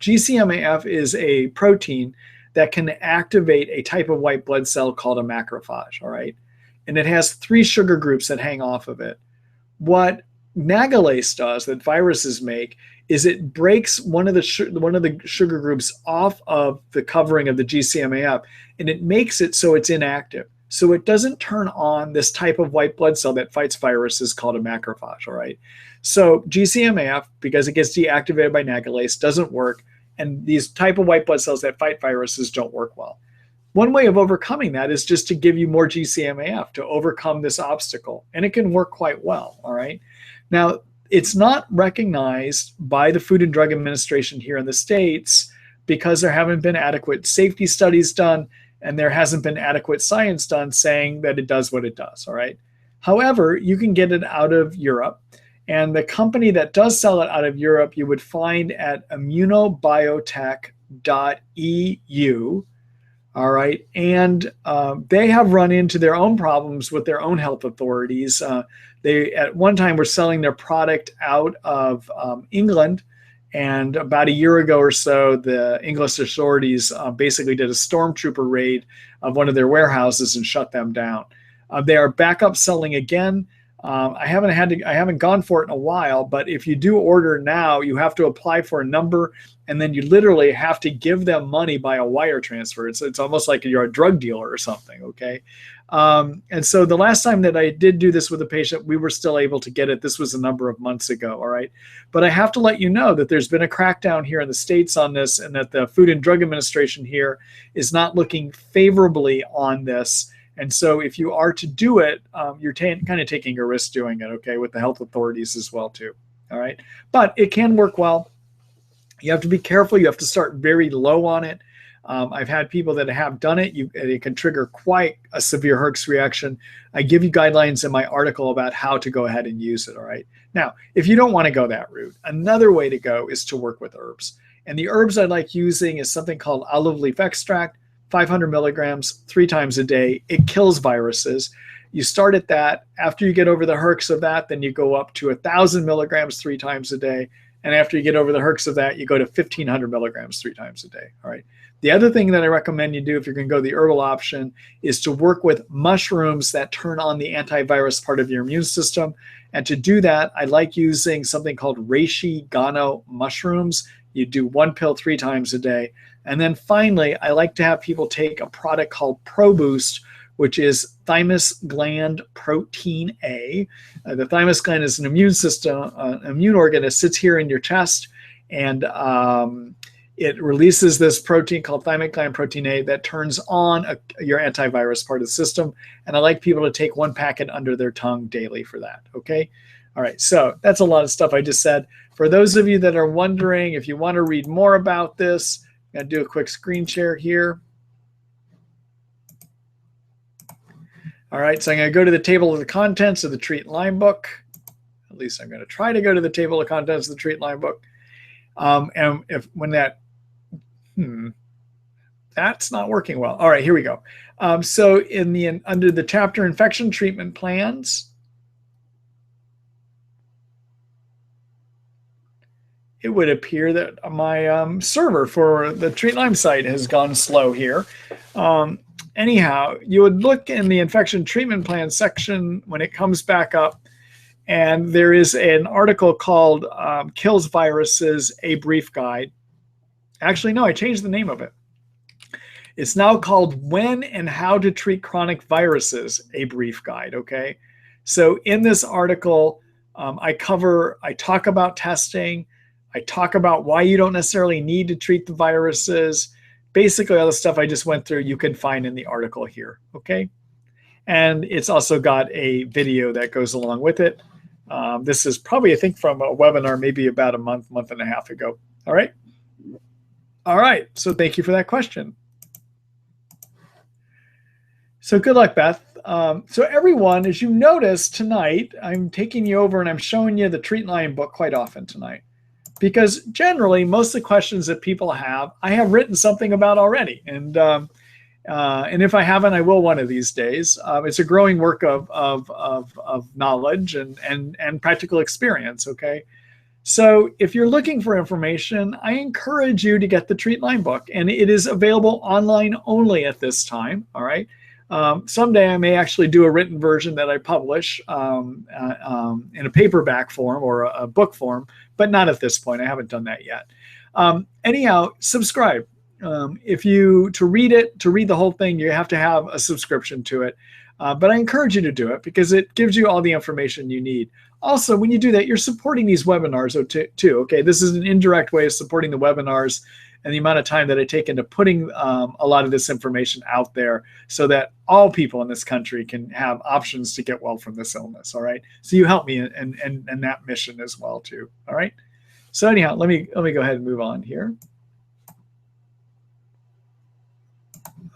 GCMAF is a protein that can activate a type of white blood cell called a macrophage, all right? And it has 3 sugar groups that hang off of it. What nagalase does, that viruses make, is it breaks one of the sugar groups off of the covering of the GCMAF, and it makes it so it's inactive. So it doesn't turn on this type of white blood cell that fights viruses called a macrophage, all right? So GCMAF, because it gets deactivated by nagalase, doesn't work, and these type of white blood cells that fight viruses don't work well. One way of overcoming that is just to give you more GCMAF to overcome this obstacle, and it can work quite well, all right? Now, it's not recognized by the Food and Drug Administration here in the States because there haven't been adequate safety studies done, and there hasn't been adequate science done saying that it does what it does, all right? However, you can get it out of Europe, and the company that does sell it out of Europe, you would find at immunobiotech.eu, all right? And they have run into their own problems with their own health authorities. They, at one time, were selling their product out of England, and about a year ago or so, the English authorities basically did a stormtrooper raid of one of their warehouses and shut them down. They are back up selling again, I haven't gone for it in a while, but if you do order now, you have to apply for a number, and then you literally have to give them money by a wire transfer. It's almost like you're a drug dealer or something, okay? And so the last time that I did do this with a patient, we were still able to get it. This was a number of months ago, all right? But I have to let you know that there's been a crackdown here in the States on this, and that the Food and Drug Administration here is not looking favorably on this. And so if you are to do it, you're kind of taking a risk doing it, okay, with the health authorities as well, too. All right. But it can work well. You have to be careful. You have to start very low on it. I've had people that have done it. It can trigger quite a severe Herx reaction. I give you guidelines in my article about how to go ahead and use it, all right? Now, if you don't want to go that route, another way to go is to work with herbs. And the herbs I like using is something called olive leaf extract, 500 milligrams, 3 times a day. It kills viruses. You start at that. After you get over the Herx of that, then you go up to 1,000 milligrams 3 times a day. And after you get over the Herx of that, you go to 1,500 milligrams 3 times a day. All right. The other thing that I recommend you do if you're going to go the herbal option is to work with mushrooms that turn on the antivirus part of your immune system. And to do that, I like using something called reishi gano mushrooms. You do 1 pill 3 times a day. And then finally, I like to have people take a product called ProBoost, which is thymus gland protein A. The thymus gland is an immune system, immune organ that sits here in your chest, and it releases this protein called thymus gland protein A that turns on your antivirus part of the system. And I like people to take 1 packet under their tongue daily for that, okay? All right, so that's a lot of stuff I just said. For those of you that are wondering, if you want to read more about this, I'm going to do a quick screen share here. All right, so I'm going to go to the table of the contents of the Treat Lyme book. At least I'm going to try to go to the table of contents of the Treat Lyme book. And that's not working well. All right, here we go. So under the chapter Infection Treatment Plans, it would appear that my server for the Treat Lyme site has gone slow here. Anyhow, you would look in the infection treatment plan section when it comes back up, and there is an article called Kills Viruses, A Brief Guide. Actually, no, I changed the name of it. It's now called When and How to Treat Chronic Viruses, A Brief Guide, okay? So in this article, I talk about testing, I talk about why you don't necessarily need to treat the viruses. Basically, all the stuff I just went through, you can find in the article here, okay? And it's also got a video that goes along with it. This is probably, I think, from a webinar maybe about a month and a half ago. All right? All right, so thank you for that question. So good luck, Beth. So everyone, as you notice tonight, I'm taking you over and I'm showing you the Treat Lyme book quite often tonight. Because generally, most of the questions that people have, I have written something about already. And if I haven't, I will one of these days. It's a growing work of knowledge and practical experience, okay? So if you're looking for information, I encourage you to get the Treat Lyme book. And it is available online only at this time, all right? Someday I may actually do a written version that I publish in a paperback form or a book form, but not at this point. I haven't done that yet. Anyhow, subscribe. To read the whole thing, you have to have a subscription to it. But I encourage you to do it because it gives you all the information you need. Also, when you do that, you're supporting these webinars too. Okay, this is an indirect way of supporting the webinars and the amount of time that I take into putting a lot of this information out there so that all people in this country can have options to get well from this illness, all right? So you help me in that mission as well too, all right? So anyhow, let me go ahead and move on here.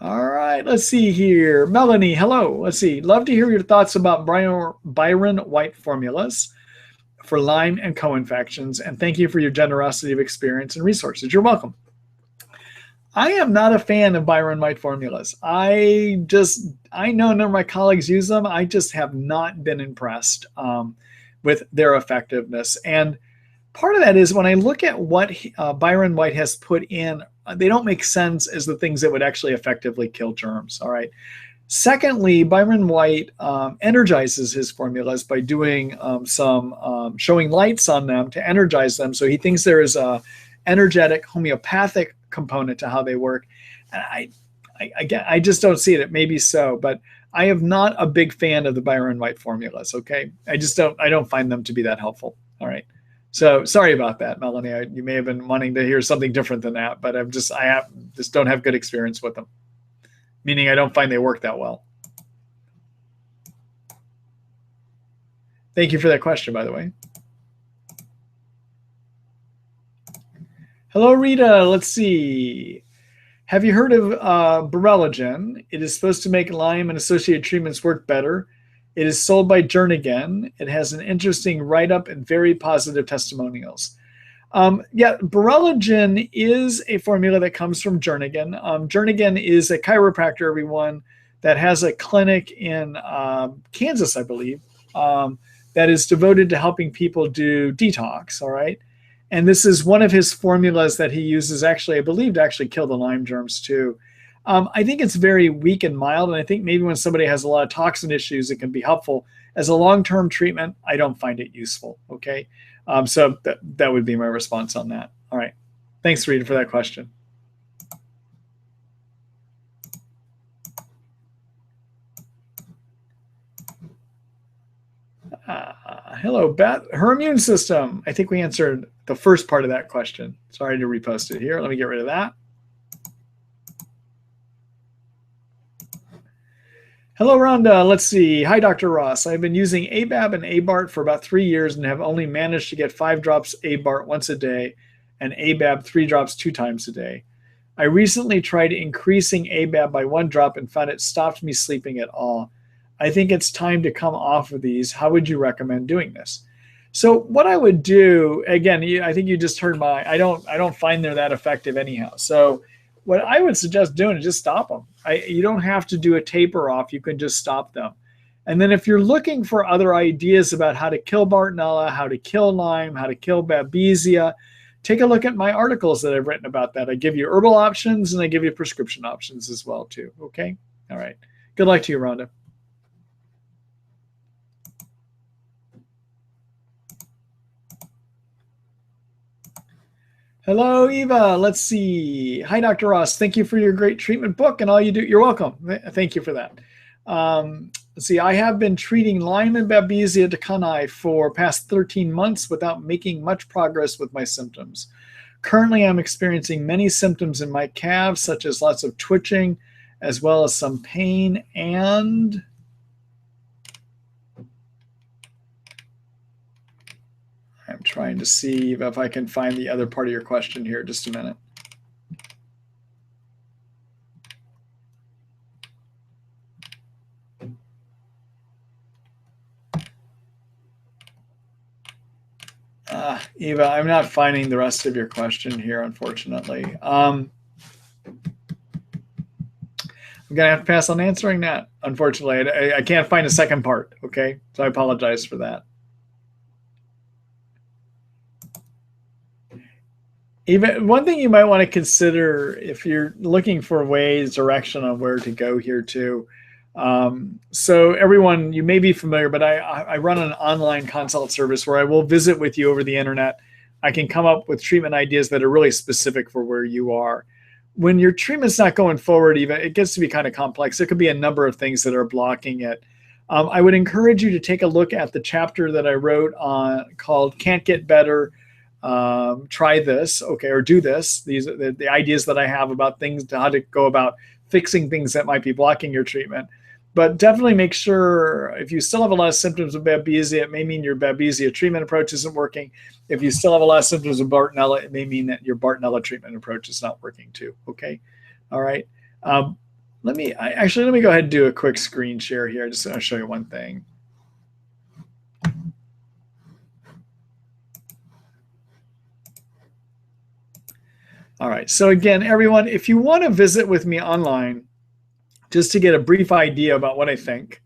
All right, let's see here. Melanie, hello. Let's see. Love to hear your thoughts about Byron White formulas for Lyme and co-infections, and thank you for your generosity of experience and resources. You're welcome. I am not a fan of Byron White formulas. I know none of my colleagues use them. I just have not been impressed with their effectiveness. And part of that is when I look at what Byron White has put in, they don't make sense as the things that would actually effectively kill germs, all right? Secondly, Byron White energizes his formulas by doing showing lights on them to energize them. So he thinks there is a energetic homeopathic component to how they work. And I just don't see it. It may be so, but I am not a big fan of the Byron White formulas. Okay, I don't find them to be that helpful. All right. So sorry about that, Melanie. You may have been wanting to hear something different than that, but I just don't have good experience with them. Meaning I don't find they work that well. Thank you for that question, by the way. Hello, Rita. Let's see. Have you heard of Borrelogen? It is supposed to make Lyme and associated treatments work better. It is sold by Jernigan. It has an interesting write-up and very positive testimonials. Yeah, Borrelogen is a formula that comes from Jernigan. Jernigan is a chiropractor, everyone, that has a clinic in Kansas, I believe, that is devoted to helping people do detox, all right? And this is one of his formulas that he uses, actually, I believe, to actually kill the Lyme germs, too. I think it's very weak and mild, and I think maybe when somebody has a lot of toxin issues, it can be helpful. As a long-term treatment, I don't find it useful, okay? So that would be my response on that. All right. Thanks, Rita, for that question. Hello, Beth. Her immune system. I think we answered the first part of that question. Sorry to repost it here. Let me get rid of that. Hello, Rhonda. Let's see. Hi, Dr. Ross. I've been using ABAB and ABART for about 3 years and have only managed to get 5 drops ABART once a day and ABAB 3 drops 2 times a day. I recently tried increasing ABAB by 1 drop and found it stopped me sleeping at all. I think it's time to come off of these. How would you recommend doing this? So what I would do, again, I think you just heard I don't find they're that effective anyhow. So what I would suggest doing is just stop them. You don't have to do a taper off. You can just stop them. And then if you're looking for other ideas about how to kill Bartonella, how to kill Lyme, how to kill Babesia, take a look at my articles that I've written about that. I give you herbal options and I give you prescription options as well too. Okay? All right. Good luck to you, Rhonda. Hello, Eva. Let's see. Hi, Dr. Ross. Thank you for your great treatment book and all you do. You're welcome. Thank you for that. Let's see. I have been treating Lyme and Babesia decanyi for past 13 months without making much progress with my symptoms. Currently, I'm experiencing many symptoms in my calves, such as lots of twitching, as well as some pain and I'm trying to see if I can find the other part of your question here. Just a minute. Eva, I'm not finding the rest of your question here, unfortunately. I'm going to have to pass on answering that, unfortunately. I can't find a second part, okay? So I apologize for that. Even one thing you might want to consider if you're looking for ways, direction on where to go here too. So everyone, you may be familiar, but I run an online consult service where I will visit with you over the internet. I can come up with treatment ideas that are really specific for where you are. When your treatment's not going forward, even it gets to be kind of complex. There could be a number of things that are blocking it. I would encourage you to take a look at the chapter that I wrote on called "Can't Get Better." Try this, okay, or do this. These are the ideas that I have about things, how to go about fixing things that might be blocking your treatment. But definitely make sure if you still have a lot of symptoms of Babesia, it may mean your Babesia treatment approach isn't working. If you still have a lot of symptoms of Bartonella, it may mean that your Bartonella treatment approach is not working too. Okay, all right. Let me go ahead and do a quick screen share here. Just to show you one thing. All right. So again, everyone, if you want to visit with me online, just to get a brief idea about what I think,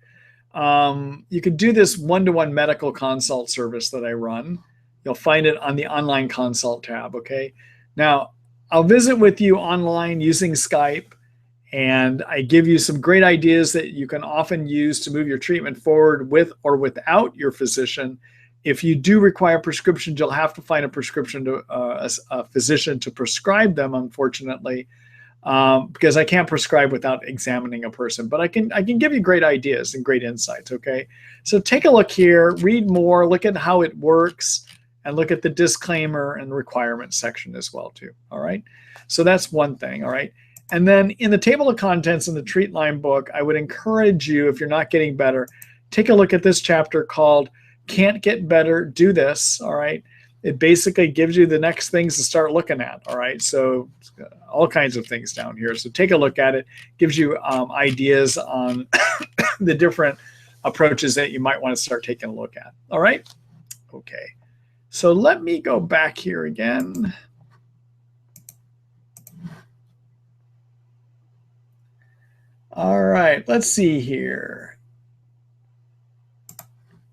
you could do this one-to-one medical consult service that I run. You'll find it on the online consult tab. Okay. Now, I'll visit with you online using Skype, And I give you some great ideas that you can often use to move your treatment forward with or without your physician. If you do require prescriptions, you'll have to find a prescription to a physician to prescribe them, unfortunately, because I can't prescribe without examining a person. But I can give you great ideas and great insights, okay? So take a look here, read more, look at how it works, and look at the disclaimer and requirements section as well, too, all right? So that's one thing, all right? And then in the table of contents in the Treat Lyme book, I would encourage you, if you're not getting better, take a look at this chapter called Can't Get Better, Do This, all right? It basically gives you the next things to start looking at, all right? So all kinds of things down here. So take a look at it. Gives you ideas on the different approaches that you might want to start taking a look at, all right? Okay, so let me go back here again. All right, let's see here.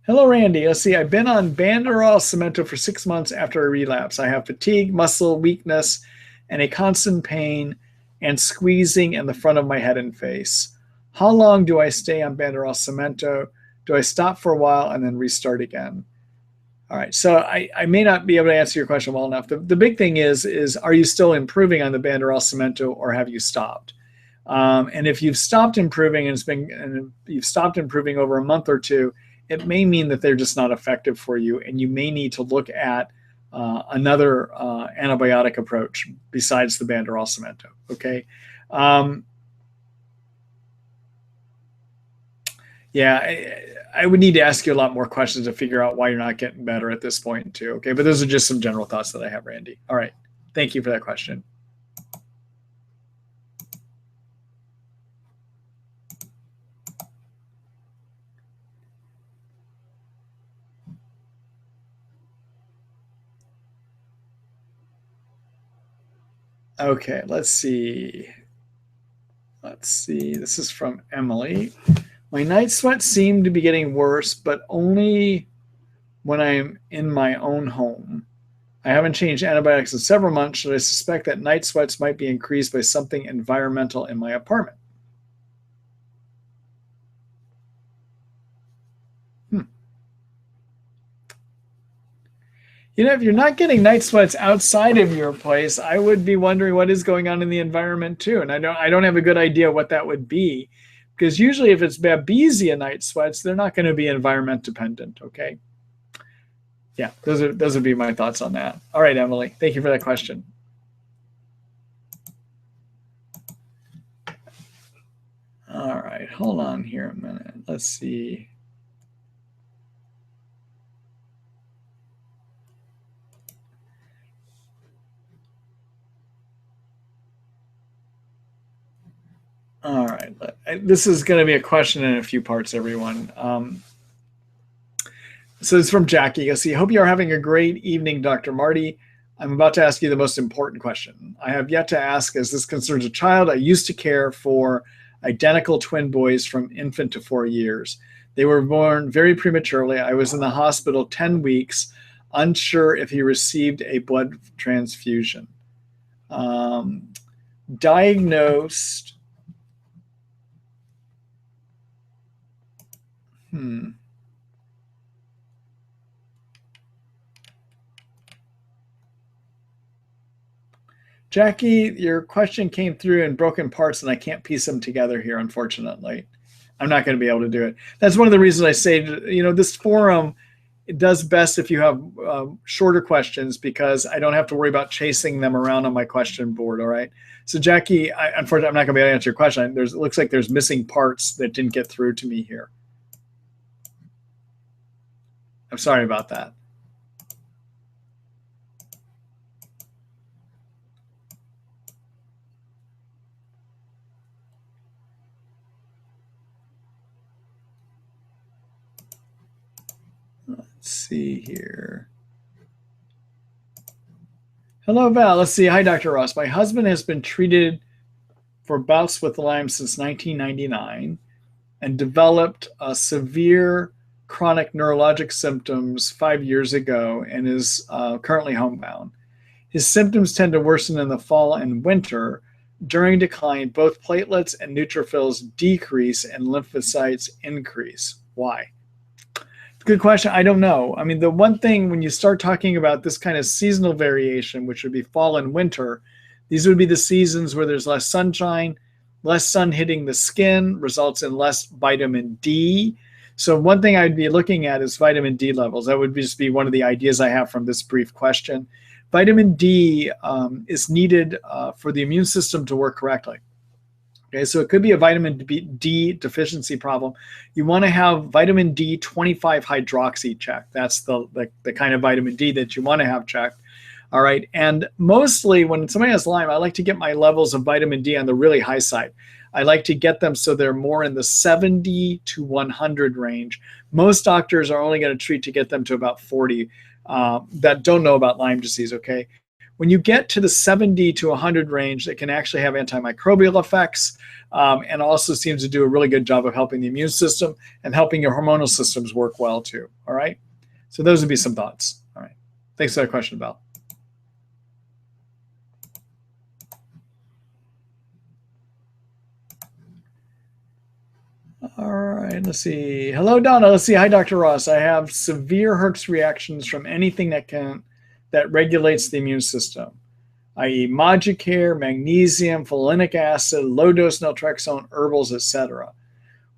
Hello, Randy. Let's see. I've been on Banderol Cemento for 6 months after a relapse. I have fatigue, muscle weakness, and a constant pain and squeezing in the front of my head and face. How long do I stay on Banderol Cemento? Do I stop for a while and then restart again? All right, so I may not be able to answer your question well enough. The big thing is are you still improving on the Banderol Cemento, or have you stopped? And if you've stopped improving and you've stopped improving over a month or two, it may mean that they're just not effective for you, and you may need to look at another antibiotic approach besides the Banderol Cemento. Okay. Yeah, I would need to ask you a lot more questions to figure out why you're not getting better at this point too. Okay, but those are just some general thoughts that I have, Randy. All right, thank you for that question. Okay, let's see. This is from Emily. My night sweats seem to be getting worse, but only when I'm in my own home. I haven't changed antibiotics in several months, so I suspect that night sweats might be increased by something environmental in my apartment. You know, if you're not getting night sweats outside of your place, I would be wondering what is going on in the environment too. And I don't have a good idea what that would be, because usually if it's Babesia night sweats, they're not going to be environment dependent. Okay. Yeah, those would be my thoughts on that. All right, Emily, thank you for that question. All right, hold on here a minute. Let's see. All right, this is going to be a question in a few parts, everyone. So it's from Jackie. You'll see, hope you are having a great evening, Dr. Marty. I'm about to ask you the most important question I have yet to ask, as this concerns a child I used to care for, identical twin boys from infant to 4 years. They were born very prematurely. I was in the hospital 10 weeks, unsure if he received a blood transfusion. Diagnosed. Jackie, your question came through in broken parts, and I can't piece them together here, unfortunately. I'm not going to be able to do it. That's one of the reasons I say, you know, this forum, it does best if you have shorter questions, because I don't have to worry about chasing them around on my question board, all right? So Jackie, unfortunately, I'm not going to be able to answer your question. It looks like there's missing parts that didn't get through to me here. I'm sorry about that. Let's see here. Hello, Val. Let's see. Hi, Dr. Ross. My husband has been treated for bouts with Lyme since 1999 and developed severe chronic neurologic symptoms 5 years ago and is currently homebound. His symptoms tend to worsen in the fall and winter. During decline, both platelets and neutrophils decrease and lymphocytes increase. Why? Good question. I don't know. I mean, the one thing when you start talking about this kind of seasonal variation, which would be fall and winter, these would be the seasons where there's less sunshine, less sun hitting the skin, results in less vitamin D. So one thing I'd be looking at is vitamin D levels. That would just be one of the ideas I have from this brief question. Vitamin D is needed for the immune system to work correctly. Okay, so it could be a vitamin D deficiency problem. You want to have vitamin D 25 hydroxy checked. That's the kind of vitamin D that you want to have checked. All right, and mostly when somebody has Lyme, I like to get my levels of vitamin D on the really high side. I like to get them so they're more in the 70 to 100 range. Most doctors are only going to treat to get them to about 40 that don't know about Lyme disease, okay? When you get to the 70 to 100 range, it can actually have antimicrobial effects and also seems to do a really good job of helping the immune system and helping your hormonal systems work well too, all right? So those would be some thoughts, all right? Thanks for that question, Val. All right, let's see. Hello, Donna. Let's see. Hi, Dr. Ross. I have severe Herx reactions from anything that regulates the immune system, i.e. Moducare, magnesium, folinic acid, low-dose naltrexone, herbals, etc.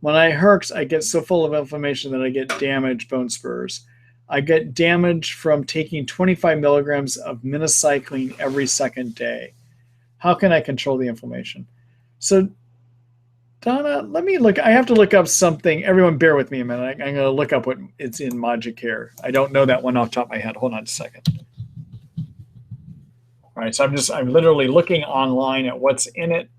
When I Herx, I get so full of inflammation that I get damaged bone spurs. I get damage from taking 25 milligrams of minocycline every second day. How can I control the inflammation? So, Donna, let me look. I have to look up something. Everyone, bear with me a minute. I'm going to look up what it's in Moducare. I don't know that one off the top of my head. Hold on a second. All right, so I'm literally looking online at what's in it.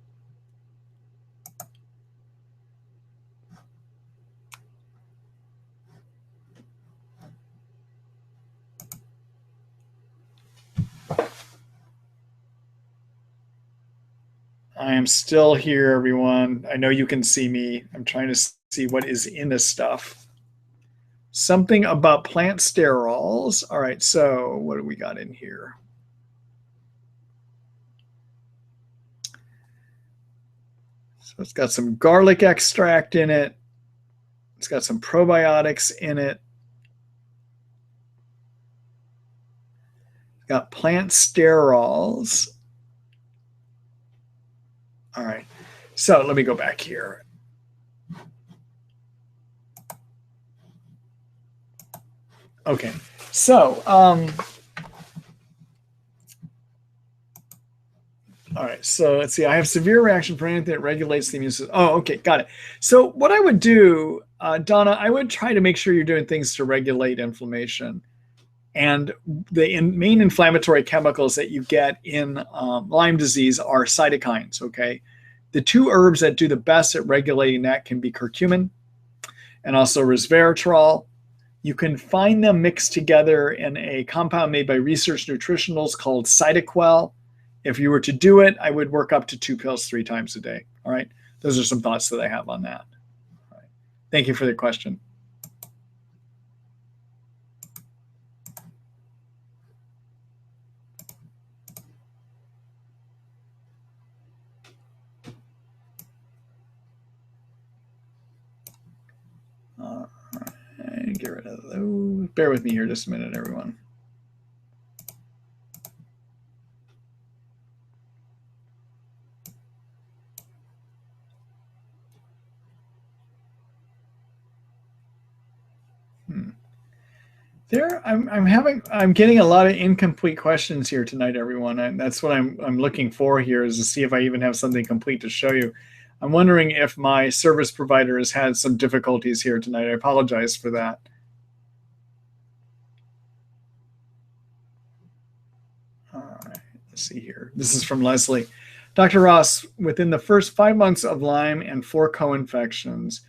I am still here, everyone. I know you can see me. I'm trying to see what is in this stuff. Something about plant sterols. All right, so what do we got in here? So it's got some garlic extract in it. It's got some probiotics in it. It's got plant sterols. All right, so let me go back here. Okay, so, all right, so let's see. I have severe reaction for anything that regulates the immune system. Oh, okay, got it. So what I would do, Donna, I would try to make sure you're doing things to regulate inflammation. And the main inflammatory chemicals that you get in Lyme disease are cytokines, okay? The two herbs that do the best at regulating that can be curcumin and also resveratrol. You can find them mixed together in a compound made by Research Nutritionals called Cytoquel. If you were to do it, I would work up to 2 pills 3 times a day, all right? Those are some thoughts that I have on that. All right. Thank you for the question. All right, get rid of those. Bear with me here just a minute, everyone. I'm getting a lot of incomplete questions here tonight, everyone. And that's what I'm looking for here, is to see if I even have something complete to show you. I'm wondering if my service provider has had some difficulties here tonight. I apologize for that. All right, let's see here. This is from Leslie. Dr. Ross, within the first 5 months of Lyme and 4 co-infections,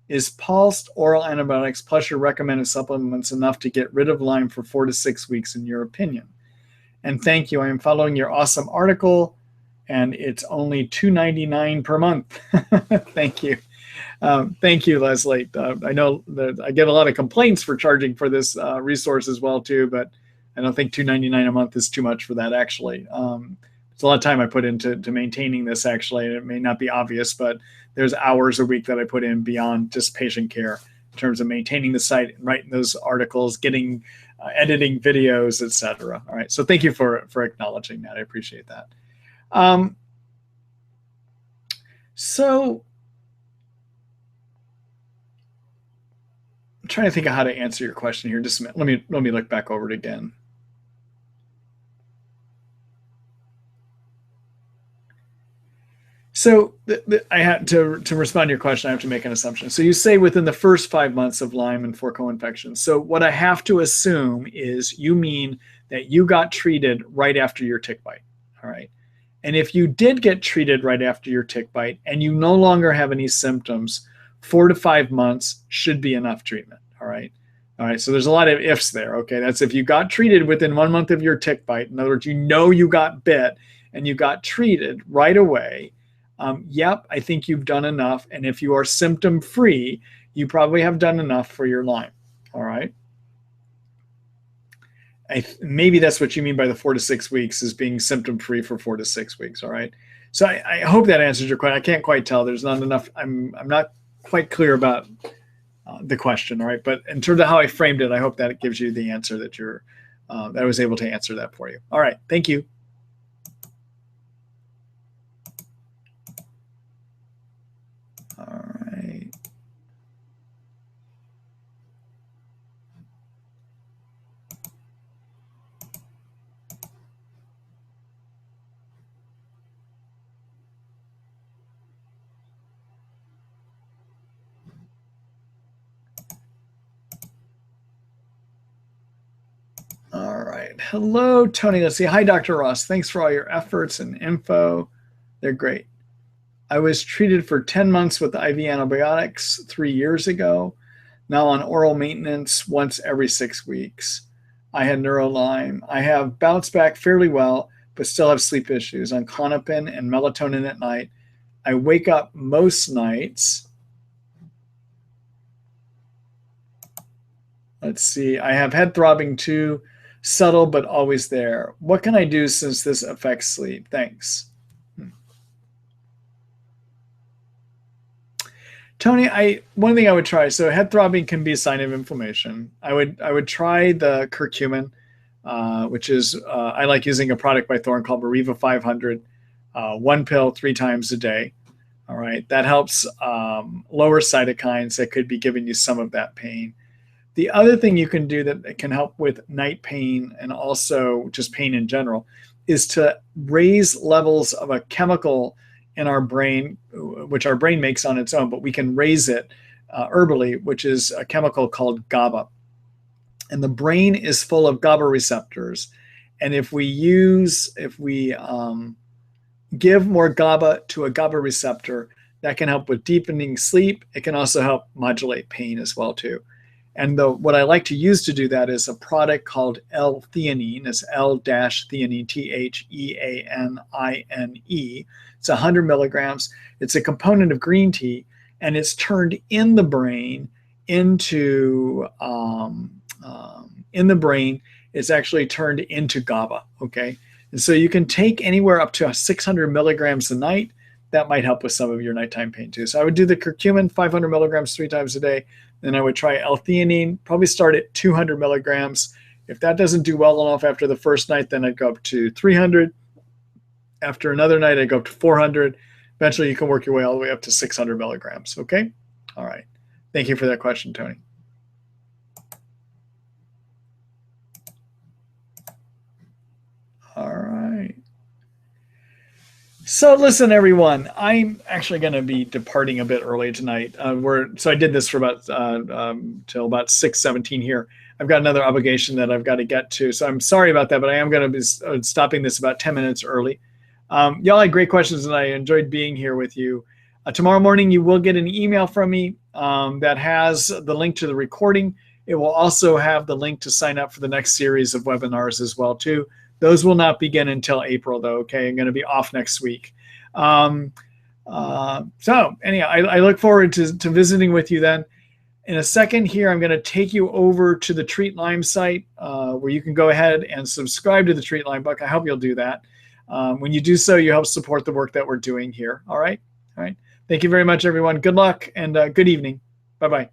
is pulsed oral antibiotics plus your recommended supplements enough to get rid of Lyme for 4 to 6 weeks, in your opinion? And thank you. I am following your awesome article, and it's only $2.99 per month. Thank you. Thank you, Leslie. I know that I get a lot of complaints for charging for this resource as well, too, but I don't think $2.99 a month is too much for that, actually. it's a lot of time I put into maintaining this, actually. And it may not be obvious, but there's hours a week that I put in beyond just patient care in terms of maintaining the site, writing those articles, getting editing videos, etc. All right. So thank you for acknowledging that. I appreciate that. So I'm trying to think of how to answer your question here. Just a minute. Let me look back over it again. So I had to respond to your question, I have to make an assumption. So you say within the first 5 months of Lyme and 4 co-infections. So what I have to assume is you mean that you got treated right after your tick bite. All right. And if you did get treated right after your tick bite and you no longer have any symptoms, 4 to 5 months should be enough treatment. All right. All right. So there's a lot of ifs there. Okay. That's if you got treated within 1 month of your tick bite. In other words, you know you got bit and you got treated right away. Yep, I think you've done enough. And if you are symptom free, you probably have done enough for your Lyme. All right. Maybe that's what you mean by the 4 to 6 weeks, is being symptom free for 4 to 6 weeks. All right. So I hope that answers your question. I can't quite tell. There's not enough. I'm not quite clear about the question. All right. But in terms of how I framed it, I hope that it gives you the answer that that I was able to answer that for you. All right. Thank you. All right. All right. Hello, Tony. Let's see. Hi, Dr. Ross. Thanks for all your efforts and info. They're great. I was treated for 10 months with IV antibiotics 3 years ago. Now on oral maintenance once every 6 weeks. I had neurolyme. I have bounced back fairly well, but still have sleep issues on Klonopin and melatonin at night. I wake up most nights. Let's see. I have head throbbing too, subtle but always there. What can I do since this affects sleep? Thanks. Tony, one thing I would try. So head throbbing can be a sign of inflammation. I would try the curcumin, which is I like using a product by Thorne called Mariva 500, 1 pill 3 times a day. All right, that helps lower cytokines that could be giving you some of that pain. The other thing you can do that can help with night pain and also just pain in general is to raise levels of a chemical in our brain, which our brain makes on its own, but we can raise it herbally, which is a chemical called GABA. And the brain is full of GABA receptors. And if we give more GABA to a GABA receptor, that can help with deepening sleep. It can also help modulate pain as well too. And what I like to use to do that is a product called L-theanine. It's L-theanine, Theanine. It's 100 milligrams. It's a component of green tea, and it's turned in the brain into, it's actually turned into GABA, okay? And so you can take anywhere up to 600 milligrams a night. That might help with some of your nighttime pain too. So I would do the curcumin, 500 milligrams 3 times a day. Then I would try L-theanine, probably start at 200 milligrams. If that doesn't do well enough after the first night, then I'd go up to 300. After another night, I'd go up to 400. Eventually, you can work your way all the way up to 600 milligrams, okay? All right. Thank you for that question, Tony. All right. So listen, everyone, I'm actually going to be departing a bit early tonight. So I did this for about till about 6:17 here. I've got another obligation that I've got to get to. So I'm sorry about that, but I am going to be stopping this about 10 minutes early. Y'all had great questions, and I enjoyed being here with you. Tomorrow morning, you will get an email from me that has the link to the recording. It will also have the link to sign up for the next series of webinars as well, too. Those will not begin until April, though, okay? I'm going to be off next week. So anyhow, I look forward to visiting with you then. In a second here, I'm going to take you over to the Treat Lyme site where you can go ahead and subscribe to the Treat Lyme book. I hope you'll do that. When you do so, you help support the work that we're doing here. All right. All right. Thank you very much, everyone. Good luck and good evening. Bye-bye.